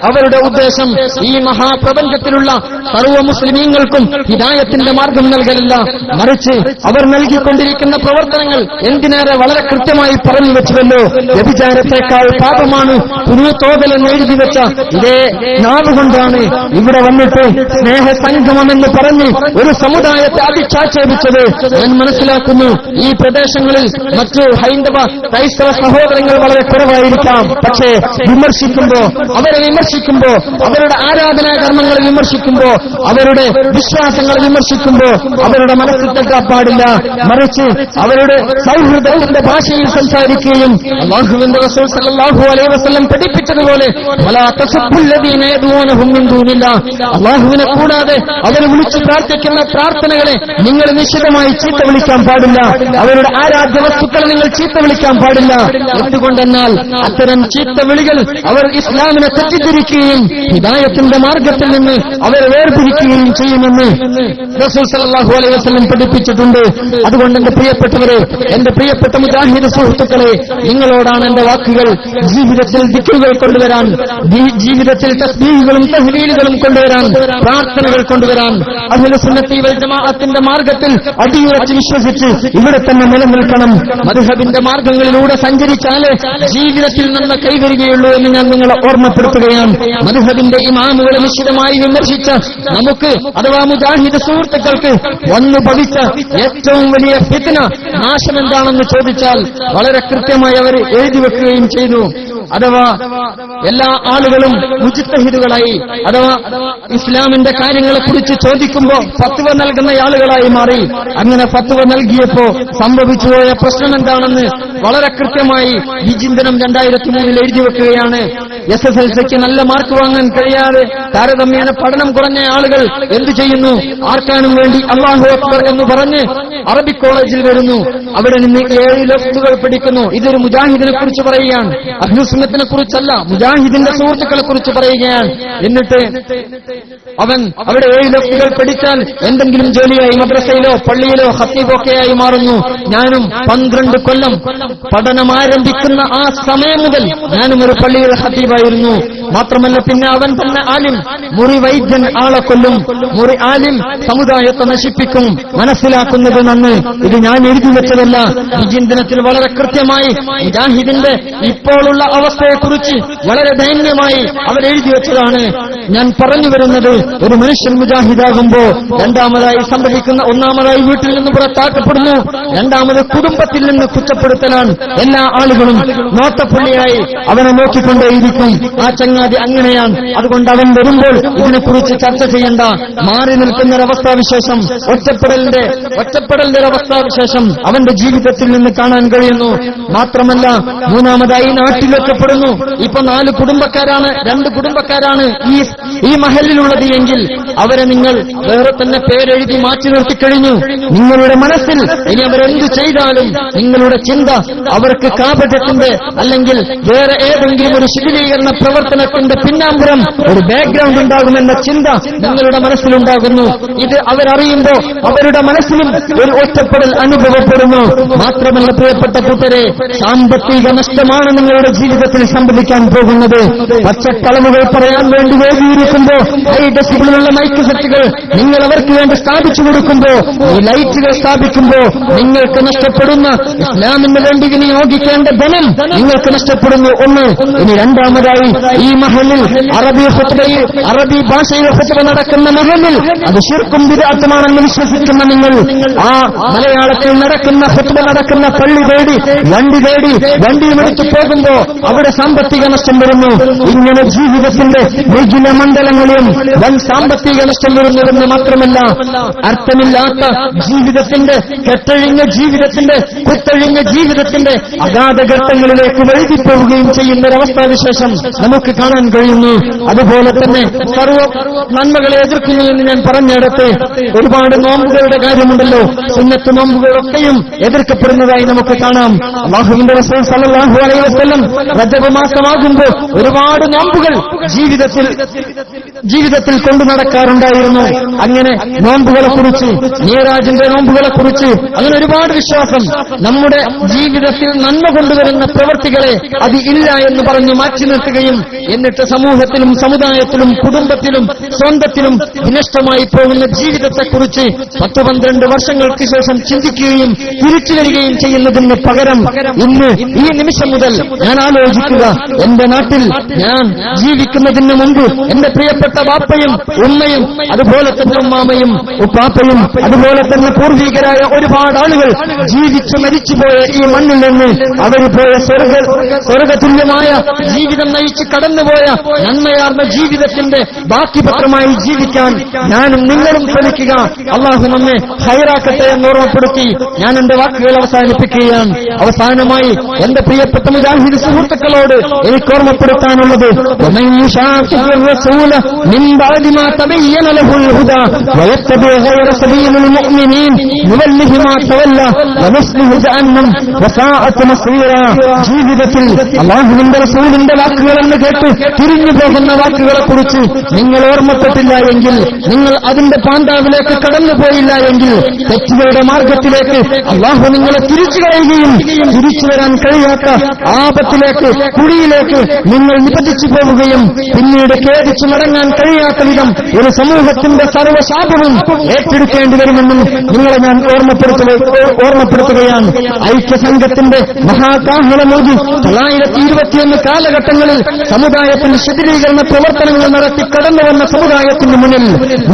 S2: അവരുടെ ഉദ്ദേശം ഈ മഹാപ്രപഞ്ചത്തിലുള്ള സർവ്വ മുസ്ലിമീങ്ങൾക്കും ഹിദായത്തിന്റെ മാർഗം നൽകലല്ല, മറിച്ച് അവർ നൽകിക്കൊണ്ടിരിക്കുന്ന പ്രവർത്തനങ്ങൾ എന്തിനേറെ വളരെ കൃത്യമായി പറഞ്ഞു വെച്ചുവല്ലോ. വ്യഭിചാരത്തെക്കാൾ പാപമാണ് കുരുത്തോതലെന്ന് എഴുതി വെച്ച ഇതേ നാവുകൊണ്ടാണ് ഇവിടെ വന്നിട്ട് സ്നേഹസംഗമമെന്ന് പറഞ്ഞ് ഒരു സമുദായത്തെ അധിക്ഷേപിച്ചത്. ഞാൻ മനസ്സിലാക്കുന്നു, ഈ പ്രദേശങ്ങളിൽ മറ്റു ഹൈന്ദവ ക്രൈസ്തവ സഹോദരങ്ങൾ വളരെ കുറവായിരിക്കാം. പക്ഷേ അവരെ വിമർശിക്കുമ്പോ, അവരുടെ ആരാധനാ കർമ്മങ്ങളെ വിമർശിക്കുമ്പോ, അവരുടെ വിശ്വാസങ്ങളെ വിമർശിക്കുമ്പോ അവരുടെ മനസ്സിൽ തട്ടാൻ പാടില്ല, മറിച്ച് അവരുടെ സൗഹൃദത്തിന്റെ ഭാഷയിൽ സംസാരിക്കുകയും അല്ലാഹുവിന്റെ റസൂൽ സല്ലല്ലാഹു അലൈഹി വസല്ലം പഠിപ്പിച്ചതുപോലെ വലാ തസബ്ബുല്ലദീന യദൂനഹും മിൻ ദൂനില്ലാഹ്, അല്ലാഹുവിനെ കൂടാതെ അവർ വിളിച്ചു പ്രാർത്ഥിക്കുന്ന പ്രാർത്ഥനകളെ നിങ്ങൾ നിശ്ചിതമായി ചീത്ത വിളിക്കാൻ പാടില്ല. അവരുടെ ആരാധ്യ വസ്തുക്കളെ നിങ്ങൾ ചീത്ത വിളിക്കാൻ പാടില്ല. എന്തുകൊണ്ടെന്നാൽ അത്തരം ചീത്ത വിളികൾ അവർ ഇസ്ലാമിനെ തെറ്റിദ്ധരിക്കുകയും ഹിദായത്തിന്റെ മാർഗത്തിൽ നിന്ന് അവരെ വേർപിരിക്കുകയും ചെയ്യുമെന്ന് റസൂൽ സല്ലല്ലാഹു അലൈഹി വസല്ലം പഠിപ്പിച്ചിട്ടുണ്ട്. അതുകൊണ്ട് എന്റെ പ്രിയപ്പെട്ടവരെ, എന്റെ പ്രിയപ്പെട്ട മുജാഹിദ് സുഹൃത്തുക്കളെ, നിങ്ങളോടാണ് എന്റെ വാക്കുകൾ. ജീവിതത്തിൽ ദിക്റുകൾ കൊണ്ടുവരാൻ, ജീവിതത്തിൽ തസ്ബീഹുകളും തഹ്ലീലുകളും കൊണ്ടുവരാൻ, പ്രാർത്ഥനകൾ കൊണ്ടുവരാൻ, അഹ്ലുൽ സുന്നത്തി വൽ ജമാഅത്തിന്റെ മാർഗത്തിൽ അടിയുറച്ച് വിശ്വസിച്ച് ഇവിടെ തന്നെ നിലനിൽക്കണം. മദ്ഹബിന്റെ മാർഗങ്ങളിലൂടെ സഞ്ചരിച്ചാലേ ജീവിതത്തിൽ നന്മ കൈവരികയുള്ളൂ എന്ന് ഞാൻ നിങ്ങളെ ഓർമ്മപ്പെടുത്തുകയാണ്. മദ്ഹബിന്റെ ഇമാമുകളെ നിശ്ചിതമായി വിമർശിച്ച നമുക്ക് അഥവാ മുജാഹിദ് സുഹൃത്തുക്കൾക്ക് വന്നു ഭവിച്ച ഏറ്റവും വലിയ ഫിത്ന നാശം എന്താണെന്ന് ചോദിച്ചാൽ വളരെ കൃത്യമായി അവർ എഴുതി വെക്കുകയും ചെയ്തു. അഥവാ എല്ലാ ആളുകളും മുജ്തഹിദുകളായി, അഥവാ ഇസ്ലാമിന്റെ കാര്യങ്ങളെക്കുറിച്ച് ചോദിക്കുമ്പോൾ ഫത്വ നൽകുന്ന ആളുകളായി മാറി. അങ്ങനെ ഫത്വ നൽകിയപ്പോ സംഭവിച്ചുപോയ പ്രശ്നം എന്താണെന്ന് വളരെ കൃത്യമായി വിചിന്തനം 2003 എഴുതി വെക്കുകയാണ്. SSLCക്ക് നല്ല മാർക്ക് വാങ്ങാൻ കഴിയാതെ താരതമ്യേന പഠനം കുറഞ്ഞ ആളുകൾ എന്തു ചെയ്യുന്നു? ആർക്കാനും വേണ്ടി അല്ലാഹു അക്ബർ എന്ന് പറഞ്ഞ് അറബിക് കോളേജിൽ വരുന്നു. അവിടെ നിന്ന് 7 ലഫ്ളുകൾ പഠിക്കുന്നു. ഇതൊരു മുജാഹിദിനെ കുറിച്ച് പറയുകയാണ്, അഹ്ലുസുന്നത്തിനെ കുറിച്ചല്ല, മുജാഹിദിന്റെ സുഹൃത്തുക്കളെ കുറിച്ച് പറയുകയാണ്. എന്നിട്ട് അവൻ അവിടെ 7 ലഫ്ളുകൾ പഠിച്ചാൽ എന്തെങ്കിലും ജോലിയായി മദ്രസയിലോ പള്ളിയിലോ ഖത്തീബൊക്കെയായി മാറുന്നു. ഞാനും 12 കൊല്ലം പഠനം ആരംഭിക്കുന്ന ആ സമയം മുതൽ ഞാനും ഒരു പള്ളിയിൽ ഖത്തീബായിരുന്നു. മാത്രമല്ല പിന്നെ അവൻ തന്നെ ആലിം, മുറി വൈദ്യൻ ആളെ കൊല്ലും, മുറി ആലിം സമുദായത്തെ നശിപ്പിക്കും. മനസ്സിലാക്കുന്നത് നന്ന്, ഇത് ഞാൻ എഴുതി വെച്ചതല്ല. ഈ ചിന്തനത്തിൽ വളരെ കൃത്യമായി മുജാഹിദിന്റെ ഇപ്പോഴുള്ള അവസ്ഥയെക്കുറിച്ച് വളരെ ദൈന്യമായി അവർ എഴുതി വെച്ചതാണ്. ഞാൻ പറഞ്ഞു വരുന്നത്, ഒരു മനുഷ്യൻ മുജാഹിദാകുമ്പോ രണ്ടാമതായി സംഭവിക്കുന്ന, ഒന്നാമതായി വീട്ടിൽ നിന്ന് പുറത്താക്കപ്പെടുന്നു, രണ്ടാമത് കുടുംബത്തിൽ നിന്ന് കുറ്റപ്പെടുത്തലാണ്. എല്ലാ ആളുകളും നോട്ടപ്പുള്ളിയായി അവനെ നോക്കിക്കൊണ്ടേയിരിക്കും. ആ ചങ്ങാതി അങ്ങനെയാണ്, അതുകൊണ്ട് അവൻ വരുമ്പോൾ ഇതിനെക്കുറിച്ച് ചർച്ച ചെയ്യണ്ട. മാറി നിൽക്കുന്ന ഒരവസ്ഥാവിശേഷം, ഒറ്റപ്പെടലിന്റെ ഒരവസ്ഥാവിശേഷം അവന്റെ ജീവിതത്തിൽ നിന്ന് കാണാൻ കഴിയുന്നു. മാത്രമല്ല മൂന്നാമതായി നാട്ടിലൊറ്റപ്പെടുന്നു. ഇപ്പൊ 4 കുടുംബക്കാരാണ്, 2 കുടുംബക്കാരാണ് ഈ മഹലിലുള്ളത് എങ്കിൽ അവരെ നിങ്ങൾ വേറെ തന്നെ പേരെഴുതി മാറ്റി നിർത്തിക്കഴിഞ്ഞു. നിങ്ങളുടെ മനസ്സിൽ ഇനി അവരെന്തു ചെയ്താലും നിങ്ങളുടെ ചിന്ത അവർക്ക് കാപട്യത്തിന്റെ അല്ലെങ്കിൽ വേറെ ഏതെങ്കിലും ഒരു ശിഥിലീകരണ പ്രവർത്തനത്തിന്റെ പിന്നാമ്പുറം ഒരു ബാക്ക്ഗ്രൗണ്ട് ഉണ്ടാകുമെന്ന ചിന്ത നിങ്ങളുടെ മനസ്സിലുണ്ടാകുന്നു. ഇത് അവരറിയുമ്പോൾ അവരുടെ മനസ്സിലും ഒരു ഒറ്റപ്പെടൽ അനുഭവപ്പെടുന്നു. മാത്രമല്ല പ്രിയപ്പെട്ട കൂട്ടരെ, സാമ്പത്തിക നഷ്ടമാണ് നിങ്ങളുടെ ജീവിതത്തിൽ സംഭവിക്കാൻ പോകുന്നത്. പച്ചക്കളവുകൾ പറയാൻ വേണ്ടി വേദിയിരിക്കുമ്പോ, ഹൈ ഡെസിബിളിലുള്ള മൈക്ക് സെറ്റുകൾ നിങ്ങൾ അവർക്ക് വേണ്ടി സ്ഥാപിച്ചു കൊടുക്കുമ്പോ, ഈ ലൈറ്റുകൾ സ്ഥാപിക്കുമ്പോ നിങ്ങൾക്ക് നഷ്ടപ്പെടുന്ന ഇസ്ലാമിന് വേണ്ടി വിനിയോഗിക്കേണ്ട ധനം നിങ്ങൾക്ക് നഷ്ടപ്പെടുന്നു. ഒന്ന്. ഇനി രണ്ടാമതായി, ഈ മഹലിൽ അറബി ഭാഷയിൽ ഖുത്ബ നടക്കുന്ന മഹലിൽ അത് ശിർക്കും ബിദ്അത്തുമാണെന്ന് വിശ്വസിക്കുന്ന നിങ്ങൾ, ആ മലയാളത്തിൽ നടക്കുന്ന ഖുത്ബ നടക്കുന്ന പള്ളി തേടി വണ്ടിയും എടുത്തു പോകുമ്പോ അവിടെ സാമ്പത്തിക നഷ്ടം വരുന്നു. ഇങ്ങനെ ജീവിതത്തിന്റെ വിവിധ മണ്ഡലങ്ങളിലും വൻ സാമ്പത്തിക നഷ്ടം വരുന്നതെന്ന് മാത്രമല്ല, അർത്ഥമില്ലാത്ത ജീവിതത്തിന്റെ കെട്ടഴിഞ്ഞ ജീവിതത്തിന്റെ കുത്തഴിഞ്ഞ ജീവിതത്തിന്റെ അഗാധഘട്ടങ്ങളിലേക്ക് വഴുതിപ്പോവുകയും ചെയ്യുന്ന ഒരവസ്ഥാവിശേഷം നമുക്ക് കാണാൻ കഴിയുന്നു. അതുപോലെ തന്നെ സർവ്വ നന്മകളെ എതിർക്കുന്നു എന്ന് ഞാൻ പറഞ്ഞിടത്ത് ഒരുപാട് നോമ്പുകളുടെ കാര്യമുണ്ടല്ലോ. സുന്നത്ത് നോമ്പുകളൊക്കെയും എതിർക്കപ്പെടുന്നതായി നമുക്ക് കാണാം. അല്ലാഹുവിന്റെ റസൂൽ സല്ലല്ലാഹു അലൈഹി വസല്ലം റജബ് മാസമാകുമ്പോൾ ഒരുപാട് നോമ്പുകൾ ജീവിതത്തിൽ കൊണ്ടു നടക്കാറുണ്ടായിരുന്നു. അങ്ങനെ നോമ്പുകളെക്കുറിച്ച്, നീറാജിന്റെ നോമ്പുകളെക്കുറിച്ച്, അങ്ങനെ ഒരുപാട് വിശ്വാസം. നമ്മുടെ ജീവിതത്തിൽ നന്മ കൊണ്ടുവരുന്ന പ്രവൃത്തികളെ അത് ഇല്ല എന്ന് പറഞ്ഞു മാറ്റി നിർത്തുകയും എന്നിട്ട് സമൂഹത്തിലും സമുദായത്തിലും കുടുംബത്തിലും സ്വന്തത്തിലും വിനഷ്ടമായി പോകുന്ന ജീവിതത്തെക്കുറിച്ച് 10-12 വർഷങ്ങൾക്ക് ശേഷം ചിന്തിക്കുകയും തിരിച്ചു വരികയും ചെയ്യുന്നതിന് പകരം ഇന്ന് ഈ നിമിഷം മുതൽ ഞാൻ ആലോചിക്കുക, എന്റെ നാട്ടിൽ ഞാൻ ജീവിക്കുന്നതിന് മുമ്പ് എന്റെ പ്രിയപ്പെട്ട ബാപ്പയും ഉമ്മയും അതുപോലെ തന്നെ ഉമ്മാമയും ഉപ്പാപ്പയും അതുപോലെ തന്നെ പൂർവികരായ ഒരുപാട് ആളുകൾ ജീവിച്ചു മരിച്ചുപോയ ഈ മണ്ണിൽ നിന്ന് അവർ പോയ സ്വർഗതുല്യമായ ജീവിതം നയിച്ച് കടന്നുപോയ നന്മയാർന്ന ജീവിതത്തിന്റെ ബാക്കി പത്രമായി ജീവിക്കാൻ ഞാനും നിങ്ങളും ശ്രമിക്കുക. അള്ളാഹു നമ്മെ ഹൈറാക്കട്ടെ എന്ന് ഓർമ്മപ്പെടുത്തി ഞാൻ എന്റെ വാക്കുകൾ അവസാനിപ്പിക്കുകയാണ്. അവസാനമായി എന്റെ പ്രിയപ്പെട്ട മുജാഹിദ് സുഹൃത്തുക്കളോട് എനിക്ക് ഓർമ്മപ്പെടുത്താനുള്ളത്, ജീവിതത്തിൽ അല്ലാഹുവിന്റെ റസൂലിന്റെ വാക്കുകളെന്ന് കേട്ട് തിരിഞ്ഞു പോകുന്ന വാക്കുകളെ കുറിച്ച് നിങ്ങൾ ഓർമ്മപ്പെട്ടില്ല എങ്കിൽ, നിങ്ങൾ അതിന്റെ പാണ്ഡാവിലേക്ക് കടന്നുപോയില്ല എങ്കിൽ, തെറ്റുകളുടെ മാർഗത്തിലേക്ക് അല്ലാഹു നിങ്ങളെ തിരിച്ചു കളയുകയും തിരിച്ചു വരാൻ കഴിയാത്ത ആപത്തിലേക്ക്, കുഴിയിലേക്ക് നിങ്ങൾ നിപതിച്ചു പോവുകയും പിന്നീട് ഖേദിച്ചു മടങ്ങാൻ കഴിയാത്ത വിധം ഒരു സമൂഹത്തിന്റെ സർവ്വശാപവും ഏറ്റെടുക്കേണ്ടി വരുമെന്നും നിങ്ങളെ ഞാൻ ഓർമ്മപ്പെടുത്തുകയാണ്. ഐക്യസംഘത്തിന്റെ മഹാകാഹളമോദി 921 കാലഘട്ടങ്ങളിൽ സമുദായത്തിൽ ശിഥിലീകരണ പ്രവർത്തനങ്ങൾ നടത്തി കടന്നുവന്ന സമുദായത്തിന് മുന്നിൽ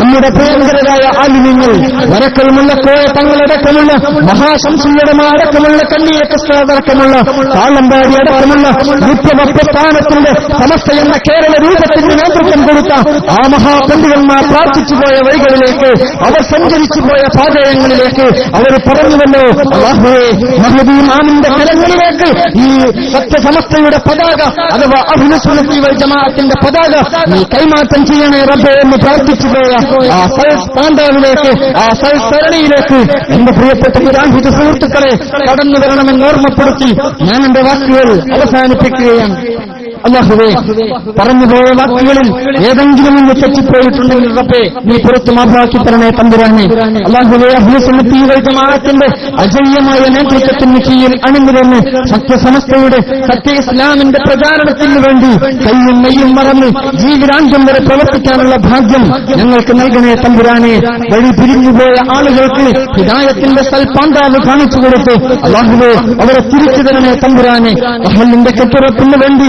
S2: നമ്മുടെ പ്രിയങ്കരായ ആലിമീങ്ങൾ വരക്കൽ മുല്ലക്കോയ തങ്ങളടക്കമുള്ള മഹാശംസുടമടക്കമുള്ള കണ്ണിയേറ്റടക്കമുള്ള താളമ്പാടി അടക്കമുള്ള നിത്യവപ്രസ്ഥാനത്തിന്റെ സമസ്ത എന്ന കേരള രൂപത്തിന് നേതൃത്വം കൊടുത്ത ആ മഹാപണ്ഡിതന്മാർ പ്രാർത്ഥിച്ചുപോയ വഴികളിലേക്ക്, അവർ സഞ്ചരിച്ചുപോയ പാതയങ്ങളിലേക്ക് അവർ പറഞ്ഞുവല്ലോ, അല്ലാഹുവേ മഹദി ഇമാമിന്റെ കരങ്ങളിലേക്ക് ഈ സത്യസമസ്തയുടെ പതാക അഥവാ അഹ്ലു സുന്നത്തി വൽ ജമാഅത്തിന്റെ പതാക നീ കൈമാറ്റം ചെയ്യണേ റബ്ബേ എന്ന് പ്രാർത്ഥിച്ചുപോയ ആ പാണ്ഡാവിലേക്ക്, ആ സരണയിലേക്ക് എന്റെ പ്രിയപ്പെട്ട മുജാഹിദ് സുഹൃത്തുക്കളെ കടന്നു വരണമെന്ന് ഓർമ്മപ്പെടുത്തി ഞാൻ എന്റെ വാക്കുകൾ അവസാനിപ്പിക്കുകയാണ്. അല്ലാഹുവേ, പറഞ്ഞുപോയ വാക്കുകളിൽ ഏതെങ്കിലും ഒന്ന് തെറ്റിപ്പോയിട്ടുണ്ടെങ്കിൽ റബ്ബേ നീ പുറത്തു മാപ്പാക്കി തരണേ തമ്പുരാനെ. അല്ലാഹുവേ, അഹ്ലു സുന്നത്തി വൽ ജമാഅത്തിന്റെ അജയ്യമായ നേതൃത്വത്തിന് കീഴിൽ അണിനിരന്ന് സത്യസമസ്തയുടെ സത്യ ഇസ്ലാമിന്റെ പ്രചാരണത്തിന് വേണ്ടി കയ്യും നെയ്യും മറന്ന് ജീവിതാന്ത്യം വരെ പ്രവർത്തിക്കാനുള്ള ഭാഗ്യം ഞങ്ങൾക്ക് നൽകണേ തമ്പുരാനെ. വഴി പിരിഞ്ഞുപോയ ആളുകൾക്ക് ഹിദായത്തിന്റെ സൽപാന്താവ് കാണിച്ചു കൊടുത്ത് അല്ലാഹുവേ അവരെ തിരിച്ചു തരണേ തമ്പുരാനെ. മഹലിന്റെ കെട്ടുറപ്പിന് വേണ്ടി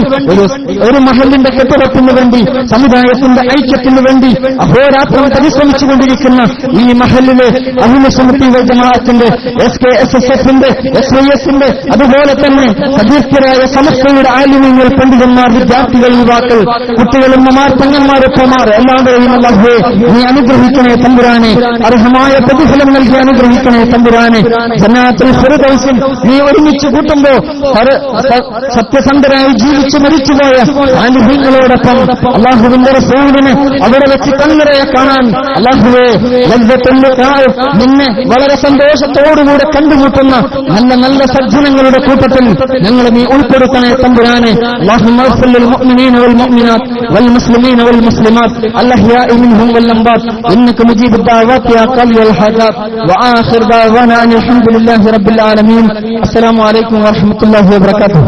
S2: ഒരു മഹലിന്റെ കെട്ടുറപ്പിന് വേണ്ടി സമുദായത്തിന്റെ ഐക്യത്തിന് വേണ്ടി അഹോരാത്രം പരിശ്രമിച്ചുകൊണ്ടിരിക്കുന്ന ഈ മഹലിലെ അഹ്ലു സുന്നത്തി വൽ ജമാഅത്തിന്റെ SKSSFന്റെ SYSന്റെ അതുപോലെ തന്നെ സദീർഘരായ സമസ്തയുടെ ആലിമീങ്ങൾ, പണ്ഡിതന്മാർ, വിദ്യാർത്ഥികൾ, യുവാക്കൾ, കുട്ടികൾ, ഉമ്മമാർ, പെങ്ങന്മാർ, ഉപ്പമാർ എല്ലാവരെയും അല്ലാഹുവേ നീ അനുഗ്രഹിക്കണേ തമ്പുരാനെ. അർഹമായ പ്രതിഫലം നൽകി അനുഗ്രഹിക്കണേ തമ്പുരാനെ. ജന്നാത്തുൽ ഫിർദൗസിൽ നീ ഒരുമിച്ച് കൂട്ടുമ്പോ സത്യസന്ധരായി ജീവിച്ചു മരിച്ചുപോയ ആലിമീങ്ങളോടൊപ്പം അല്ലാഹുവിന്റെ റസൂലിനെ അവിടെ വെച്ച് കണ്ണിറയെ കാണാൻ അല്ലാഹുവേ നിന്നെ വളരെ സന്തോഷത്തോടുകൂടെ കണ്ടുമുട്ടുന്ന നല്ല നല്ല സജ്ജനങ്ങളുടെ കൂട്ടത്തിൽ ഞങ്ങൾ നീ ഉൾപ്പെടുത്തണേ തമ്പുരാനെ. അല്ലാഹുമ്മ ഗ്ഫിർ ലിൽ മുഅ്മിനീന വൽ മുഅ്മിനാത്ത് വൽ മുസ്ലിമീന വൽ മുസ്ലിമാത്ത് അൽഅഹ്യാഇ മിൻഹും വൽ അംവാത്ത് ഇന്നക മുജീബുദ് ദഅവാതി യാ ഖാദിയൽ ഹാജാത്ത് വആഖിർ ദഅവാനാ അൽഹംദുലില്ലാഹി റബ്ബിൽ ആലമീൻ. അസ്സലാമു അലൈക്കും വറഹ്മത്തുള്ളാഹി വബറകാതുഹു.